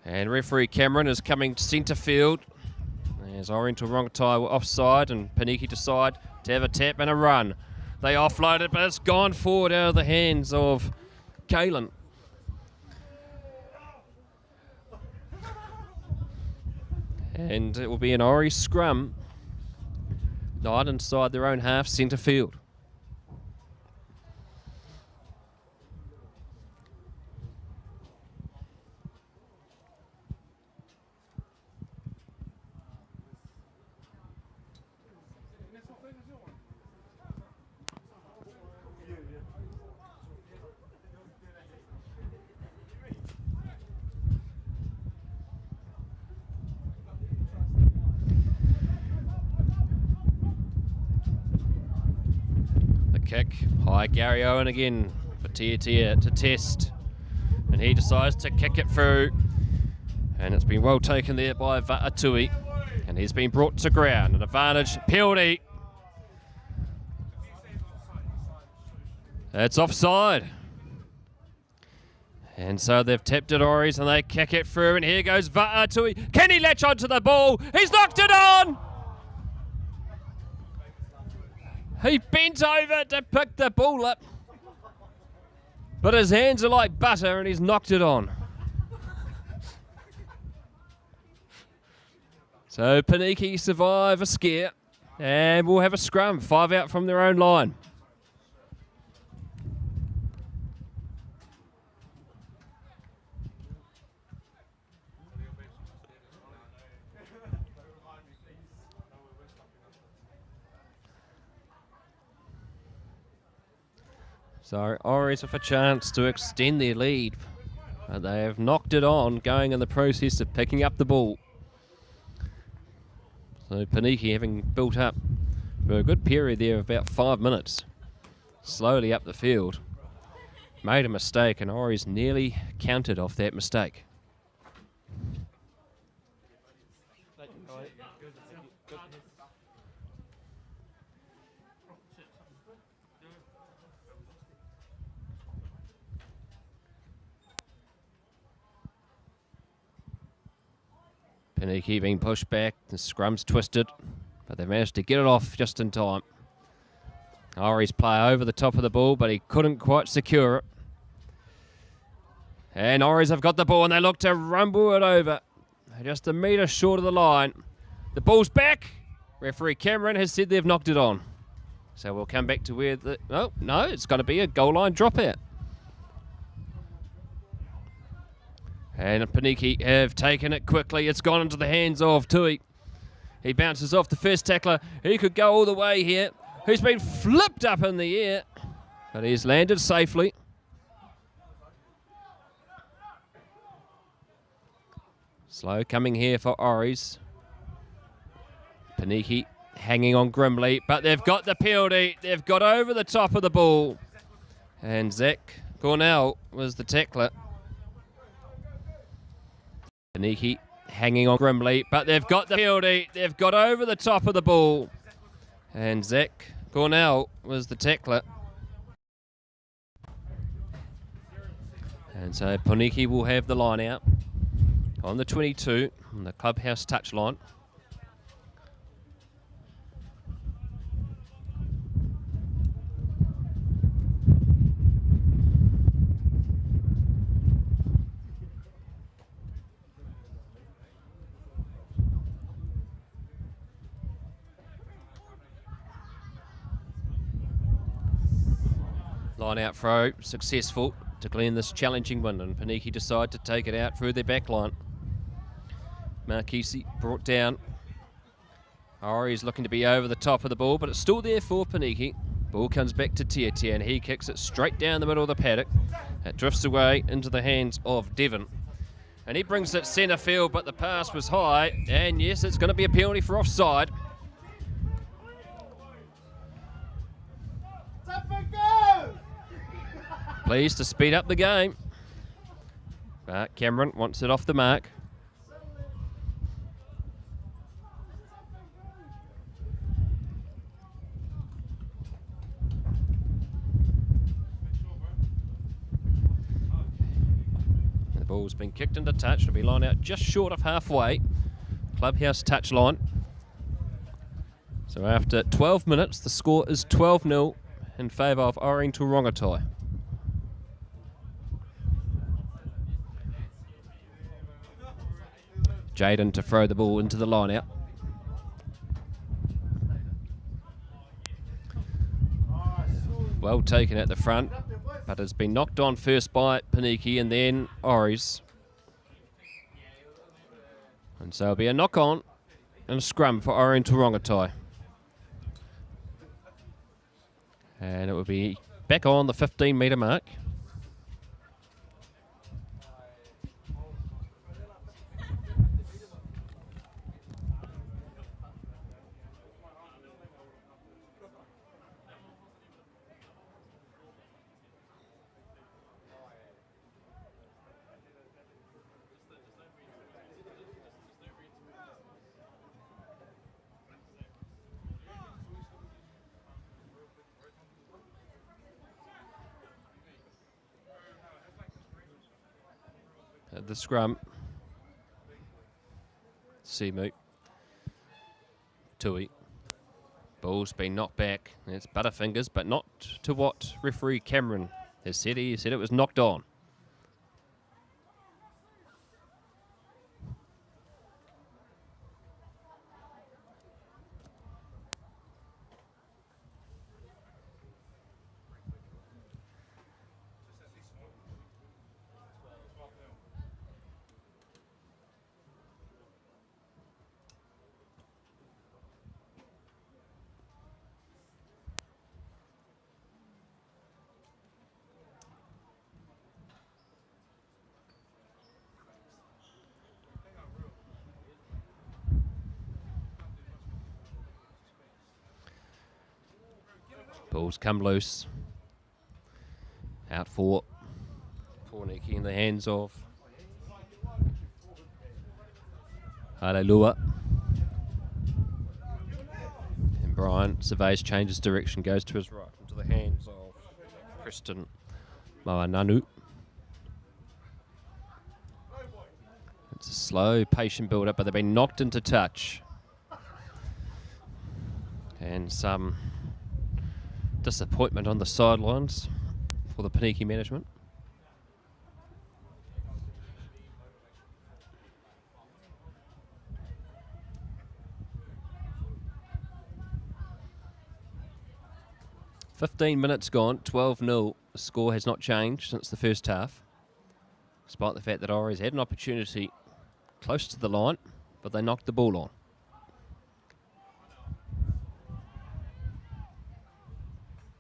And referee Cameron is coming to centre field. As Oriental-Rongotai were offside and Poneke decide to have a tap and a run. They offload it, but it's gone forward out of the hands of Kalen. And it will be an Ori scrum, not inside their own half, centre field. Kick, high Gary Owen again for Tia to test, and he decides to kick it through, and it's been well taken there by Va'atui, and he's been brought to ground. An advantage, penalty. It's offside, and so they've tapped it Oris and they kick it through, and here goes Va'atui. Can he latch onto the ball? He's knocked it on. He bent over to pick the ball up, but his hands are like butter and he's knocked it on. So Poneke survive a scare and we'll have a scrum, 5 out from their own line. So Oris have a chance to extend their lead, but they have knocked it on, going in the process of picking up the ball. So Poneke, having built up for a good period there of about 5 minutes, slowly up the field, made a mistake, and Oris nearly countered off that mistake. Poneke being pushed back, the scrum's twisted, but they managed to get it off just in time. Ori's play over the top of the ball, but he couldn't quite secure it. And Oris have got the ball and they look to rumble it over. Just a metre short of the line. The ball's back. Referee Cameron has said they've knocked it on. So we'll come back to where the... Oh, no, it's going to be a goal line dropout. And Poneke have taken it quickly. It's gone into the hands of Tui. He bounces off the first tackler. He could go all the way here. He's been flipped up in the air, but he's landed safely. Slow coming here for Oris. Poneke hanging on grimly, but they've got the penalty. They've got over the top of the ball. And Zach Cornell was the tackler. Poneke hanging on grimly, but they've got the penalty. They've got over the top of the ball. And Zach Cornell was the tackler. And so Poneke will have the line out on the 22 on the clubhouse touchline. Line out throw, successful to glen this challenging one, and Poneke decide to take it out through their back line. Marquisi brought down. Ori's looking to be over the top of the ball, but it's still there for Poneke. Ball comes back to Tiatia, and he kicks it straight down the middle of the paddock. It drifts away into the hands of Devon. And he brings it centre field, but the pass was high, and yes, it's going to be a penalty for offside. Pleased to speed up the game. But Cameron wants it off the mark. The ball's been kicked into touch. It'll be lined out just short of halfway. Clubhouse touch line. So after 12 minutes, the score is 12-0 in favour of Oriental-Rongotai. Jaden to throw the ball into the line out. Well taken at the front, but it's been knocked on first by Poneke and then Oris. And so it'll be a knock on and a scrum for Oriental-Rongotai. And it will be back on the 15-metre mark. At the scrum, Simu, Tui. Ball's been knocked back. It's Butterfingers, but not to what referee Cameron has said. He said it was knocked on. Ball's come loose. Out for Poneke in the hands of Alelua. Brian surveys, changes direction, goes to his right, into the hands of Preston Mawananu. It's a slow, patient build-up, but they've been knocked into touch. And some disappointment on the sidelines for the Poneke management. "15 minutes gone, 12-0. The score has not changed since the first half, despite the fact that Ori's had an opportunity close to the line, but they knocked the ball on.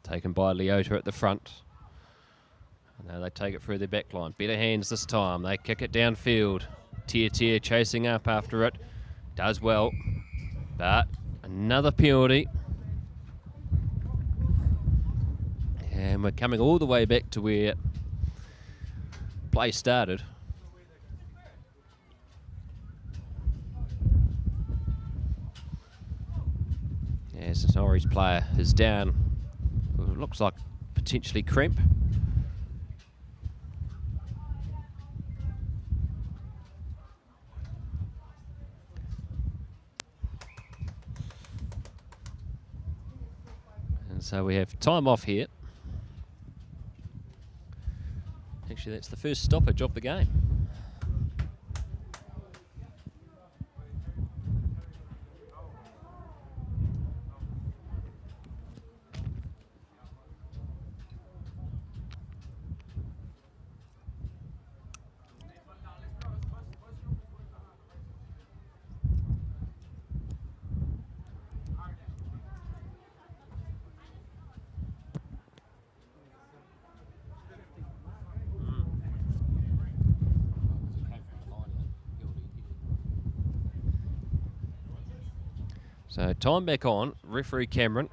Taken by Leota at the front. And now they take it through their back line. Better hands this time. They kick it downfield. Tier chasing up after it. Does well. But another penalty. And we're coming all the way back to where play started. As the Ori's player is down. It looks like potentially cramp. And so we have time off here. Actually, that's the first stoppage of the game. So time back on. Referee Cameron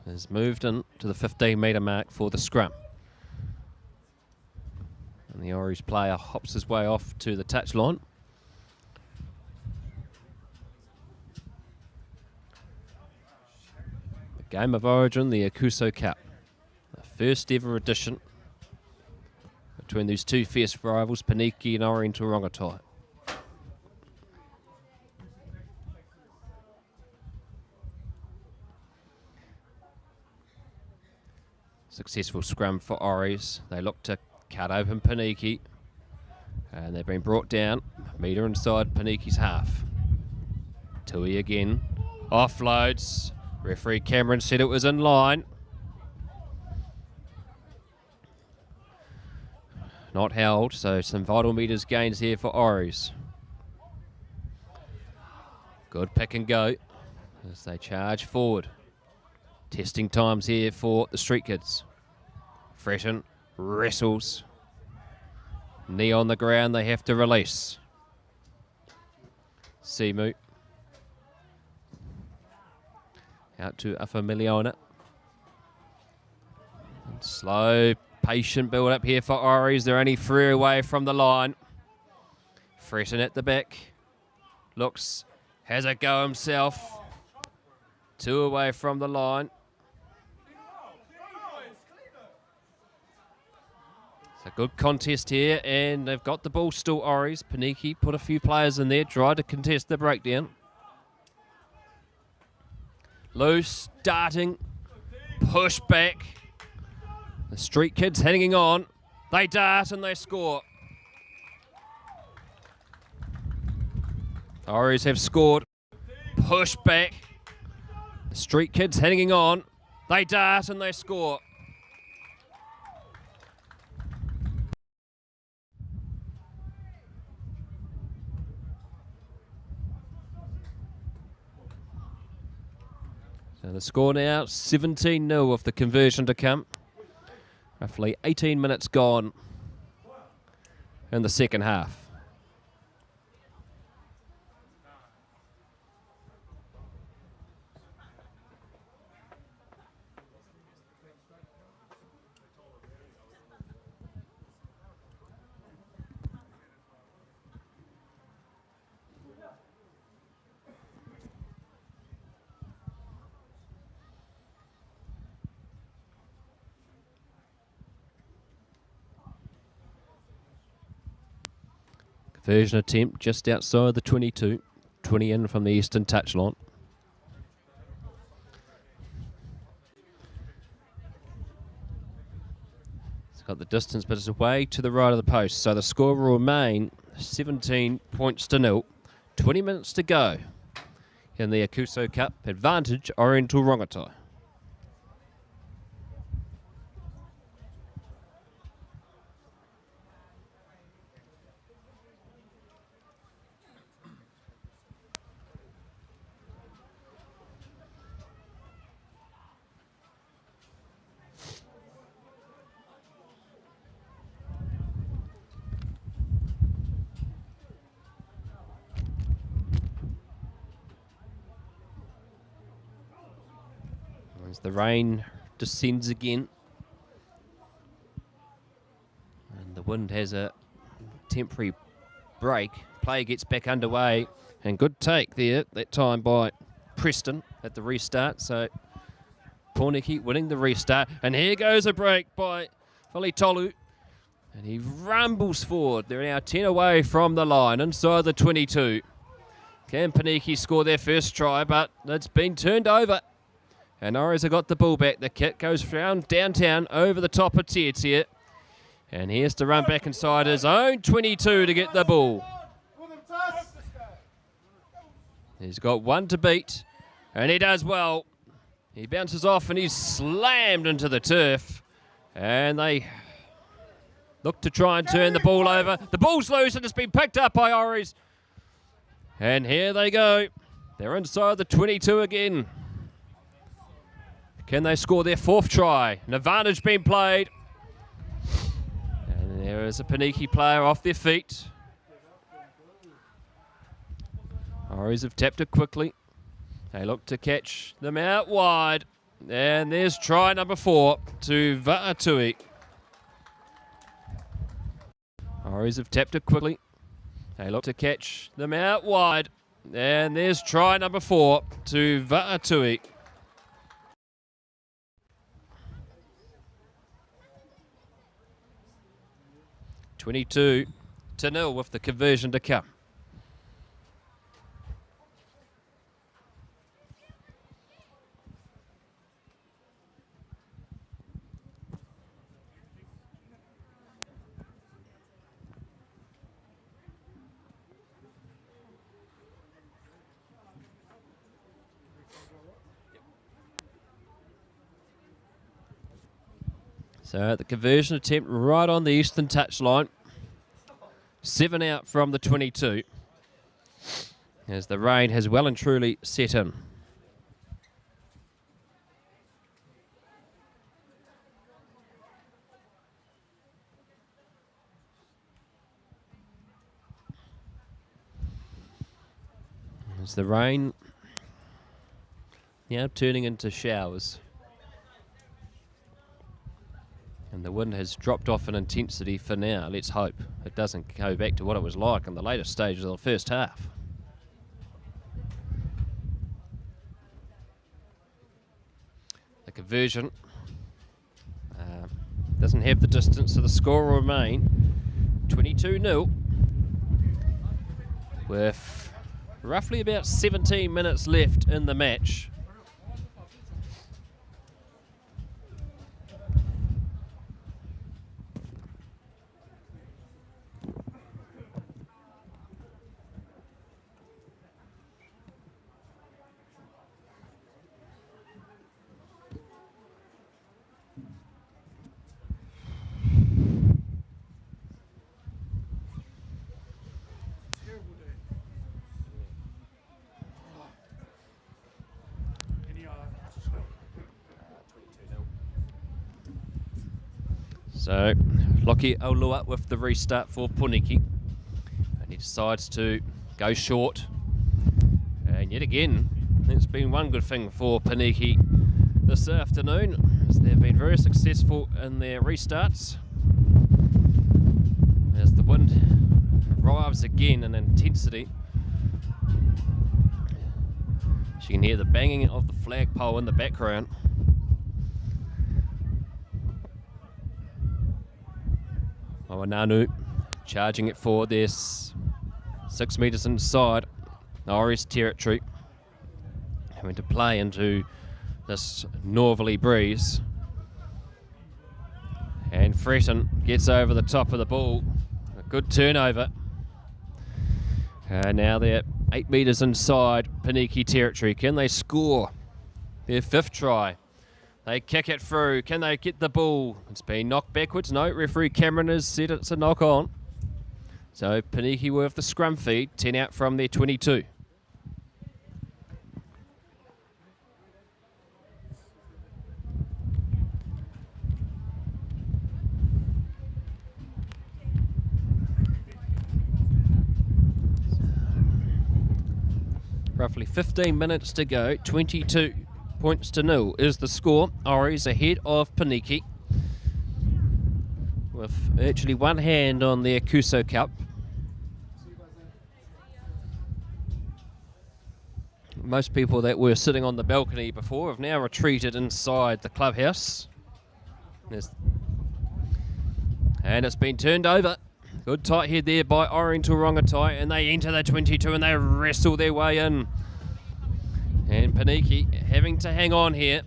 has moved in to the 15-metre mark for the scrum. And the Ori's player hops his way off to the touchline. The game of origin, the Aukuso Cup. The first ever edition between these two fierce rivals, Poneke and Oriental-Rongotai. Successful scrum for Oris. They look to cut open Poneke. And they've been brought down. Metre inside Paneke's half. Tui again. Offloads. Referee Cameron said it was in line. Not held, so some vital metres gains here for Oris. Good pick and go as they charge forward. Testing times here for the Street Kids. Fretton wrestles. Knee on the ground, they have to release. Simu. Out to Afamiliona. Slow, patient build up here for Oris. They're only 3 away from the line. Fretton at the back. Looks, has a go himself. 2 away from the line. It's a good contest here, and they've got the ball still, Oris. Poneke put a few players in there, tried to contest the breakdown. Loose, darting, push back. The Street Kids hanging on. They dart and they score. Oris have scored. Push back. The Street Kids hanging on. They dart and they score. So the score now, 17-0 of the conversion to come. Roughly 18 minutes gone in the second half. Conversion attempt just outside the 22. 20 in from the eastern touchline. It's got the distance, but it's away to the right of the post. So the score will remain 17 points to 0. 20 minutes to go in the Aukuso Cup. Advantage Oriental-Rongotai. As the rain descends again, and the wind has a temporary break. Play gets back underway, and good take there that time by Preston at the restart. So Poneke winning the restart, and here goes a break by Tolu, and he rumbles forward. They're now 10 away from the line inside the 22. Can Poneke score their first try, but it's been turned over. And Oris have got the ball back. The kick goes round downtown over the top of Tier. And he has to run back inside his own 22 to get the ball. He's got one to beat, and he does well. He bounces off and he's slammed into the turf. And they look to try and turn the ball over. The ball's loose and it's been picked up by Oris. And here they go. They're inside the 22 again. Can they score their fourth try? An advantage being played. And there is a Poneke player off their feet. Oris have tapped it quickly. They look to catch them out wide. And there's try number 4 to Va'atui. Oris have tapped it quickly. They look to catch them out wide. And there's try number 4 to Va'atui. 22-0 with the conversion to come. So the conversion attempt right on the eastern touchline. 7 out from the 22. As the rain has well and truly set in. As the rain now turning into showers. And the wind has dropped off in intensity for now. Let's hope it doesn't go back to what it was like in the later stages of the first half. The conversion doesn't have the distance, so the score will remain 22-0 with roughly about 17 minutes left in the match. So, Lockie Olua with the restart for Poneke. And he decides to go short. And yet again, it's been one good thing for Poneke this afternoon, as they've been very successful in their restarts. As the wind arrives again in intensity. As you can hear the banging of the flagpole in the background. Owananu charging it forward. There's 6 metres inside Ori's territory. Having to play into this northerly breeze. And Fretton gets over the top of the ball. A good turnover. Now they're 8 metres inside Poneke territory. Can they score their 5th try? They kick it through. Can they get the ball? It's been knocked backwards. No, referee Cameron has said it's a knock on. So Poneke with the scrum feed, 10 out from their 22. Roughly 15 minutes to go, 22 points to 0 is the score. Ori's ahead of Poneke with virtually one hand on the Aukuso Cup. Most people that were sitting on the balcony before have now retreated inside the clubhouse. And it's been turned over. Good tight head there by Oriental-Rongotai, and they enter the 22 and they wrestle their way in. And Poneke having to hang on here.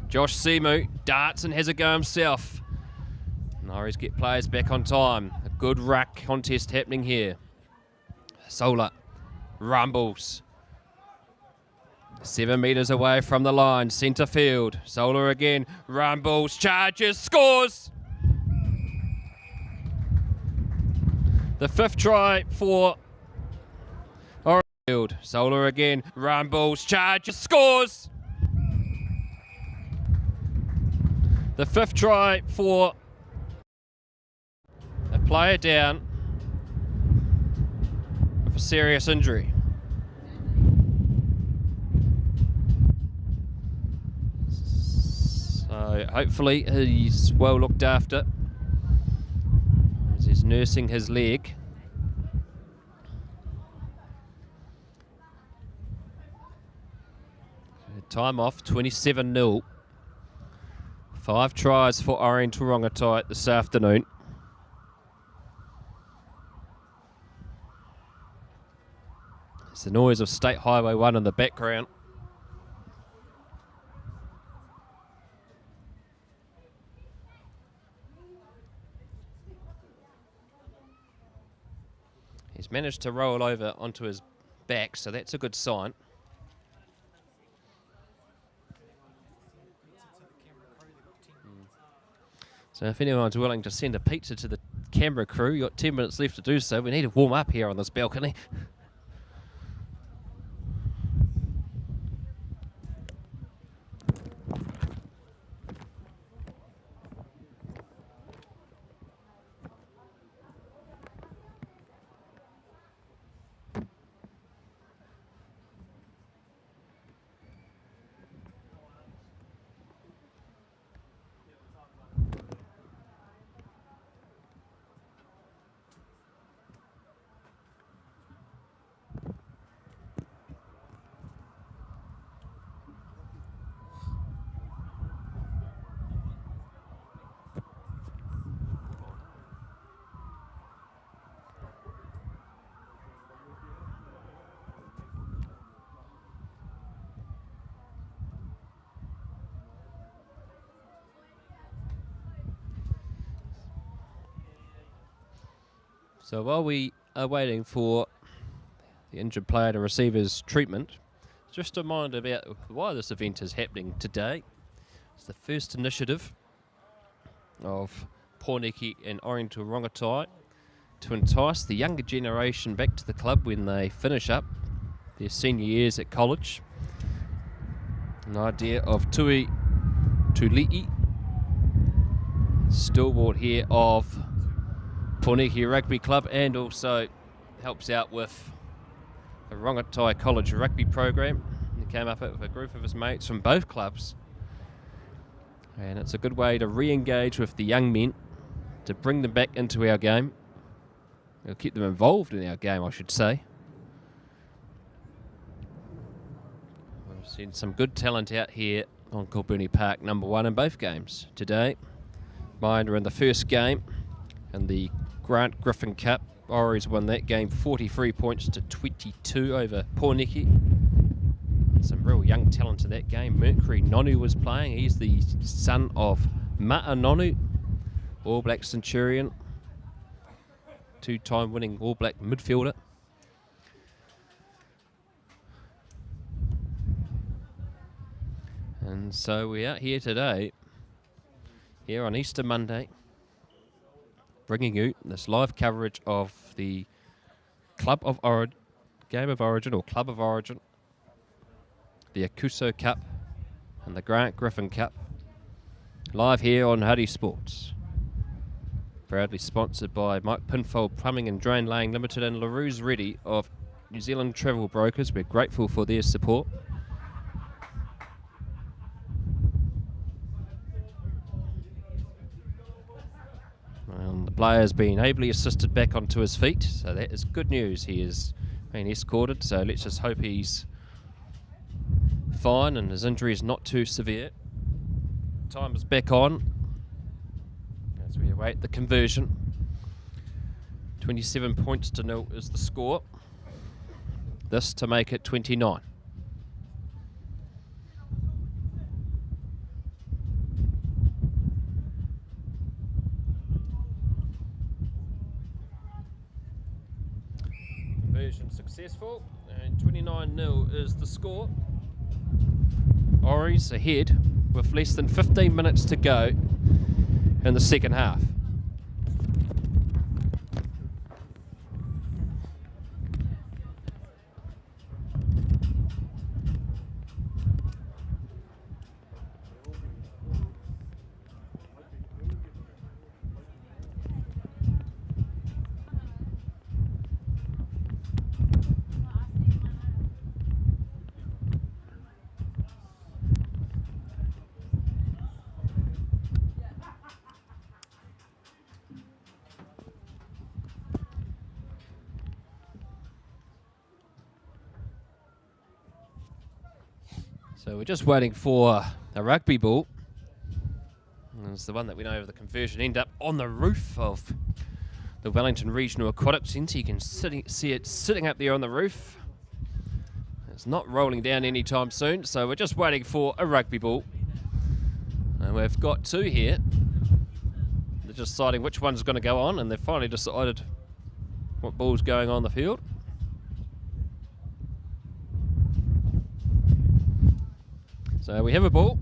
Josh Simu darts and has a go himself. Norris get players back on time. A good ruck contest happening here. Solar rumbles. 7 metres away from the line, centre field. Solar again, rumbles, charges, scores! The 5th try for Oriental. Solar again, rumbles, charges, scores! The 5th try for a player down with a serious injury. So hopefully he's well looked after as he's nursing his leg. Time off, 27-0. 5 tries for Oriental-Rongotai this afternoon. There's the noise of State Highway 1 in the background. He's managed to roll over onto his back, so that's a good sign. So if anyone's willing to send a pizza to the camera crew, you've got 10 minutes left to do so. We need to warm up here on this balcony. So while we are waiting for the injured player to receive his treatment, just a reminder about why this event is happening today. It's the first initiative of Poneke and Oriental-Rongotai to entice the younger generation back to the club when they finish up their senior years at college. An idea of Tui Tuli'i, stalwart here of Poneke Rugby Club, and also helps out with the Rongotai College rugby program. He came up with a group of his mates from both clubs, and it's a good way to re-engage with the young men, to bring them back into our game. It'll keep them involved in our game, I should say. We've seen some good talent out here on Kilburnie Park, number 1 in both games today. Mine are in the first game in the Grant Griffin Cup Oris won that game 43 points to 22 over Poneke. Some real young talent in that game. Mercury Nonu was playing. He's the son of Ma'a Nonu, All Black Centurion, two-time winning All Black midfielder. And so we're out here today, here on Easter Monday, bringing you this live coverage of the Game of Origin, or Club of Origin, the Aukuso Cup and the Grant Griffin Cup, live here on Huddy Sports. Proudly sponsored by Mike Pinfold Plumbing and Drain Laying Limited and LaRue's Ready of New Zealand Travel Brokers. We're grateful for their support. And the player's been ably assisted back onto his feet, so that is good news. He is being escorted, so let's just hope he's fine and his injury is not too severe. Time is back on as we await the conversion. 27 points to 0 is the score. This to make it 29. Conversion successful, and 29-0 is the score. Oris ahead with less than 15 minutes to go in the second half. So we're just waiting for a rugby ball. It's the one that went over the conversion, end up on the roof of the Wellington Regional Aquatic Centre. You can see it sitting up there on the roof. It's not rolling down anytime soon, so we're just waiting for a rugby ball. And we've got two here. They're just deciding which one's going to go on, and they've finally decided what ball's going on the field. So we have a ball.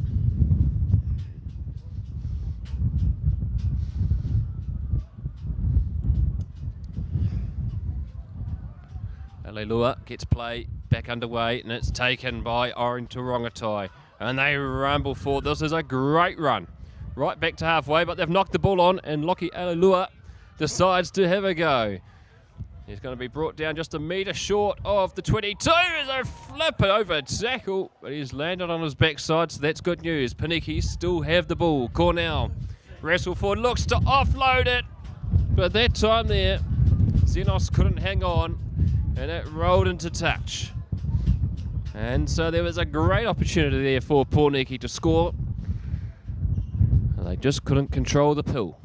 Alelua gets play back underway, and it's taken by Oriental-Rongotai. And they rumble forward. This is a great run. Right back to halfway, but they've knocked the ball on, and Lockie Alelua decides to have a go. He's going to be brought down just a metre short of the 22. As a flip over tackle, but he's landed on his backside, so that's good news. Poneke still have the ball. Cornell wrestle forward, looks to offload it, but that time there, Zenos couldn't hang on, and it rolled into touch. And so there was a great opportunity there for Poneke to score, and they just couldn't control the pill.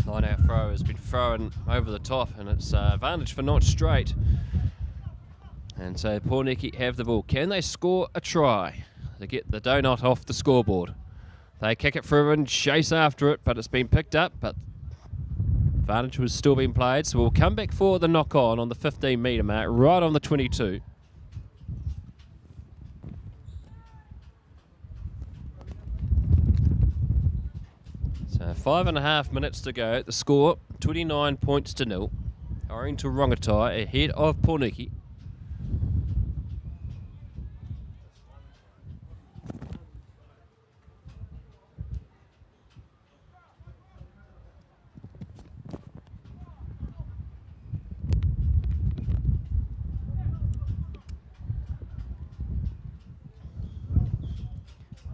Line-out throw has been thrown over the top, and it's advantage for Not Straight. And so Poneke have the ball. Can they score a try to get the donut off the scoreboard? They kick it through and chase after it, but it's been picked up, but advantage was still being played, so we'll come back for the knock-on the 15-metre mark, right on the 22. So 5.5 minutes to go. The score, 29 points to 0. Oriental-Rongotai ahead of Poneke.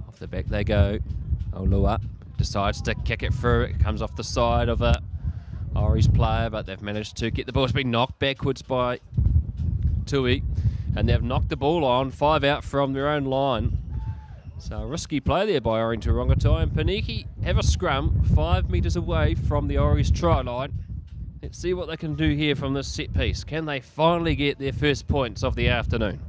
Off the back they go. Olua decides to kick it through. It comes off the side of a Ori's player, but they've managed to get the ball. It's been knocked backwards by Tui, and they've knocked the ball on, 5 out from their own line. So a risky play there by Oriental-Rongotai, and Poneke have a scrum 5 metres away from the Ori's try line. Let's see what they can do here from this set piece. Can they finally get their first points of the afternoon?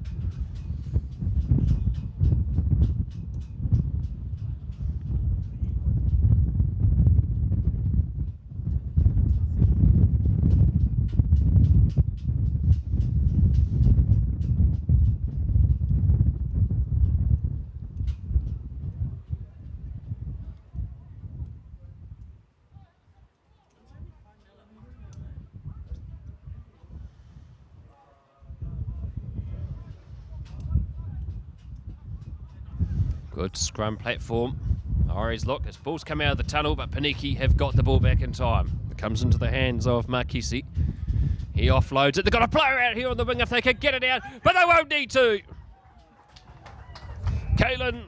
Good scrum platform. Ori's look, his ball's come out of the tunnel, but Poneke have got the ball back in time. It comes into the hands of Marquisi. He offloads it. They've got a player out here on the wing if they can get it out, but they won't need to. Kalen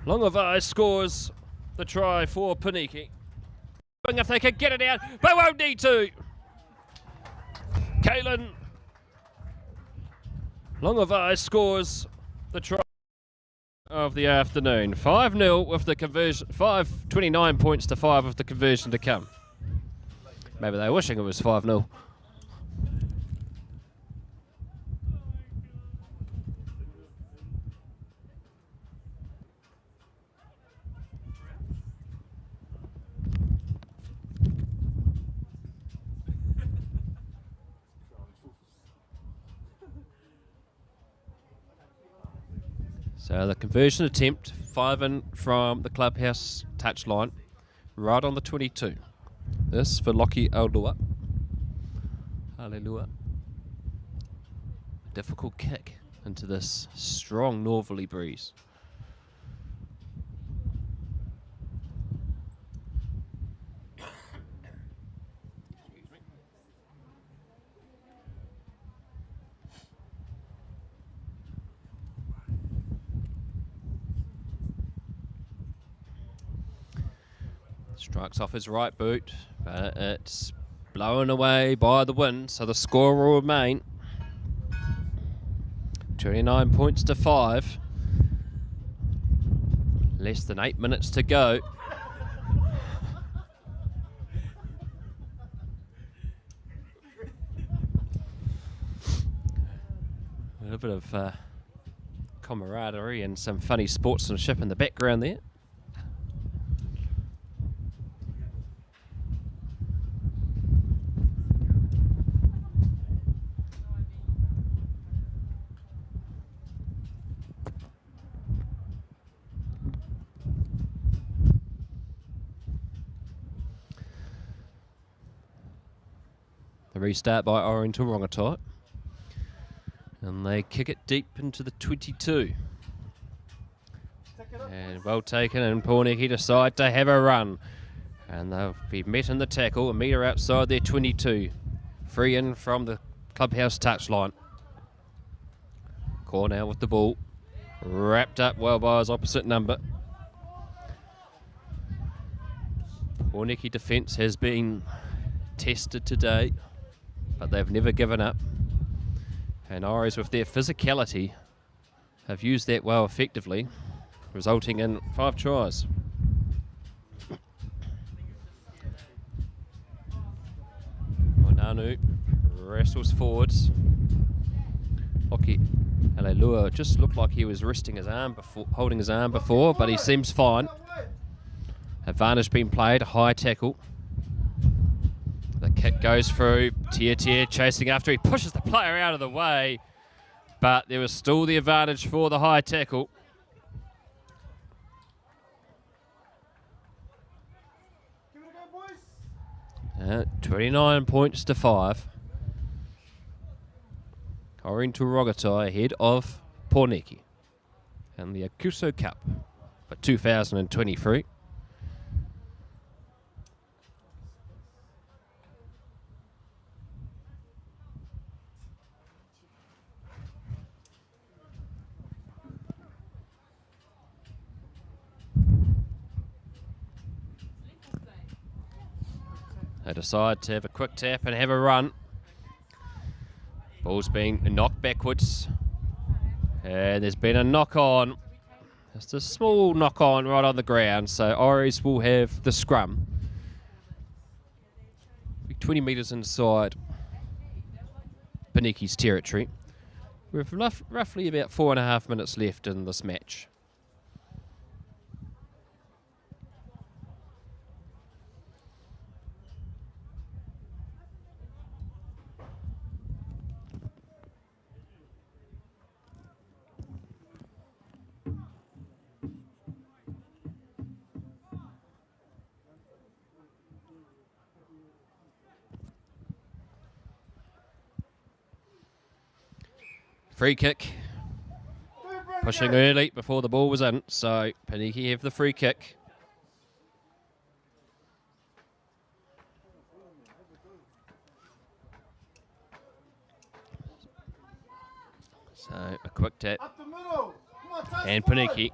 Longavai scores the try for Poneke. If they can get it out, they won't need to. Kalen Longavai scores the try of the afternoon. 5-0 with the conversion, 29 points to 5 with the conversion to come. Maybe they were wishing it was 5-0. So the conversion attempt, 5 in from the clubhouse touchline, right on the 22. This for Lockie Aulua. Hallelujah. Difficult kick into this strong northerly breeze. Strikes off his right boot, but it's blown away by the wind, so the score will remain 29 points to 5. Less than 8 minutes to go. A little bit of camaraderie and some funny sportsmanship in the background there. The restart by Oriental-Rongotai, and they kick it deep into the 22. And well taken, and Poneke decide to have a run, and they'll be met in the tackle, a metre outside their 22. Free in from the clubhouse touchline. Cornell with the ball, wrapped up well by his opposite number. Poneke defence has been tested today, but they've never given up. And Oris, with their physicality, have used that well effectively, resulting in 5 tries. Nanu wrestles forwards. Oki Alelua just looked like he was resting his arm before, holding his arm before, but he seems fine. Advantage being played, a high tackle. The kick goes through, Tier chasing after, he pushes the player out of the way, but there was still the advantage for the high tackle. Give it a go, boys. 29 points to 5. Oriental-Rongotai ahead of Poneke and the Aukuso Cup for 2023. They decide to have a quick tap and have a run. Ball's being knocked backwards. And there's been a knock on. Just a small knock on right on the ground. So Oris will have the scrum. 20 metres inside Poneke's territory. With roughly about 4.5 minutes left in this match. Free kick. Pushing early before the ball was in, so Poneke have the free kick. So a quick tap. And Poneke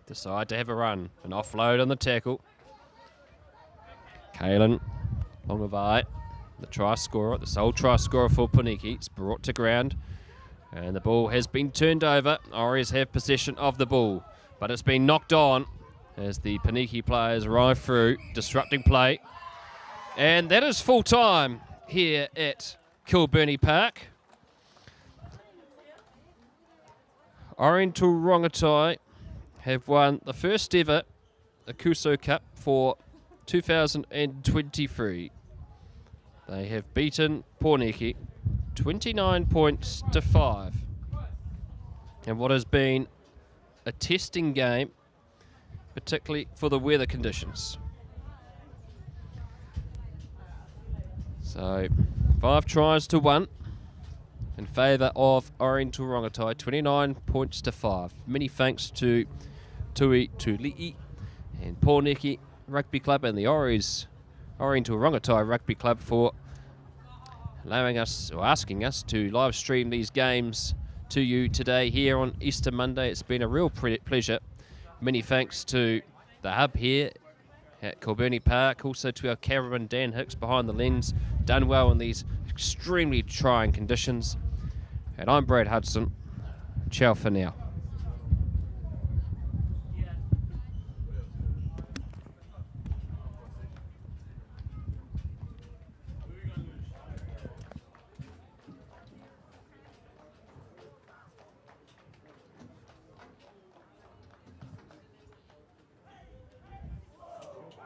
decide to have a run. An offload on the tackle. Kalen Rongotai, the try scorer, the sole try scorer for Poneke. It's brought to ground. And the ball has been turned over. Warriors have possession of the ball, but it's been knocked on as the Poneke players arrive through, disrupting play. And that is full time here at Kilburnie Park. Oriental-Rongotai have won the first ever Aukuso Cup for 2023. They have beaten Poneke 29 points to 5. And what has been a testing game, particularly for the weather conditions. So 5 tries to 1 in favour of Oriental-Rongotai, 29 points to 5. Many thanks to Tui Tuli'i and Poneke Rugby Club and the Oriental-Rongotai Rugby Club for allowing us, or asking us, to live stream these games to you today here on Easter Monday. It's been a real pleasure. Many thanks to the hub here at Kilburnie Park, also to our cameraman Dan Hicks behind the lens, done well in these extremely trying conditions. And I'm Brad Hudson. Ciao for now.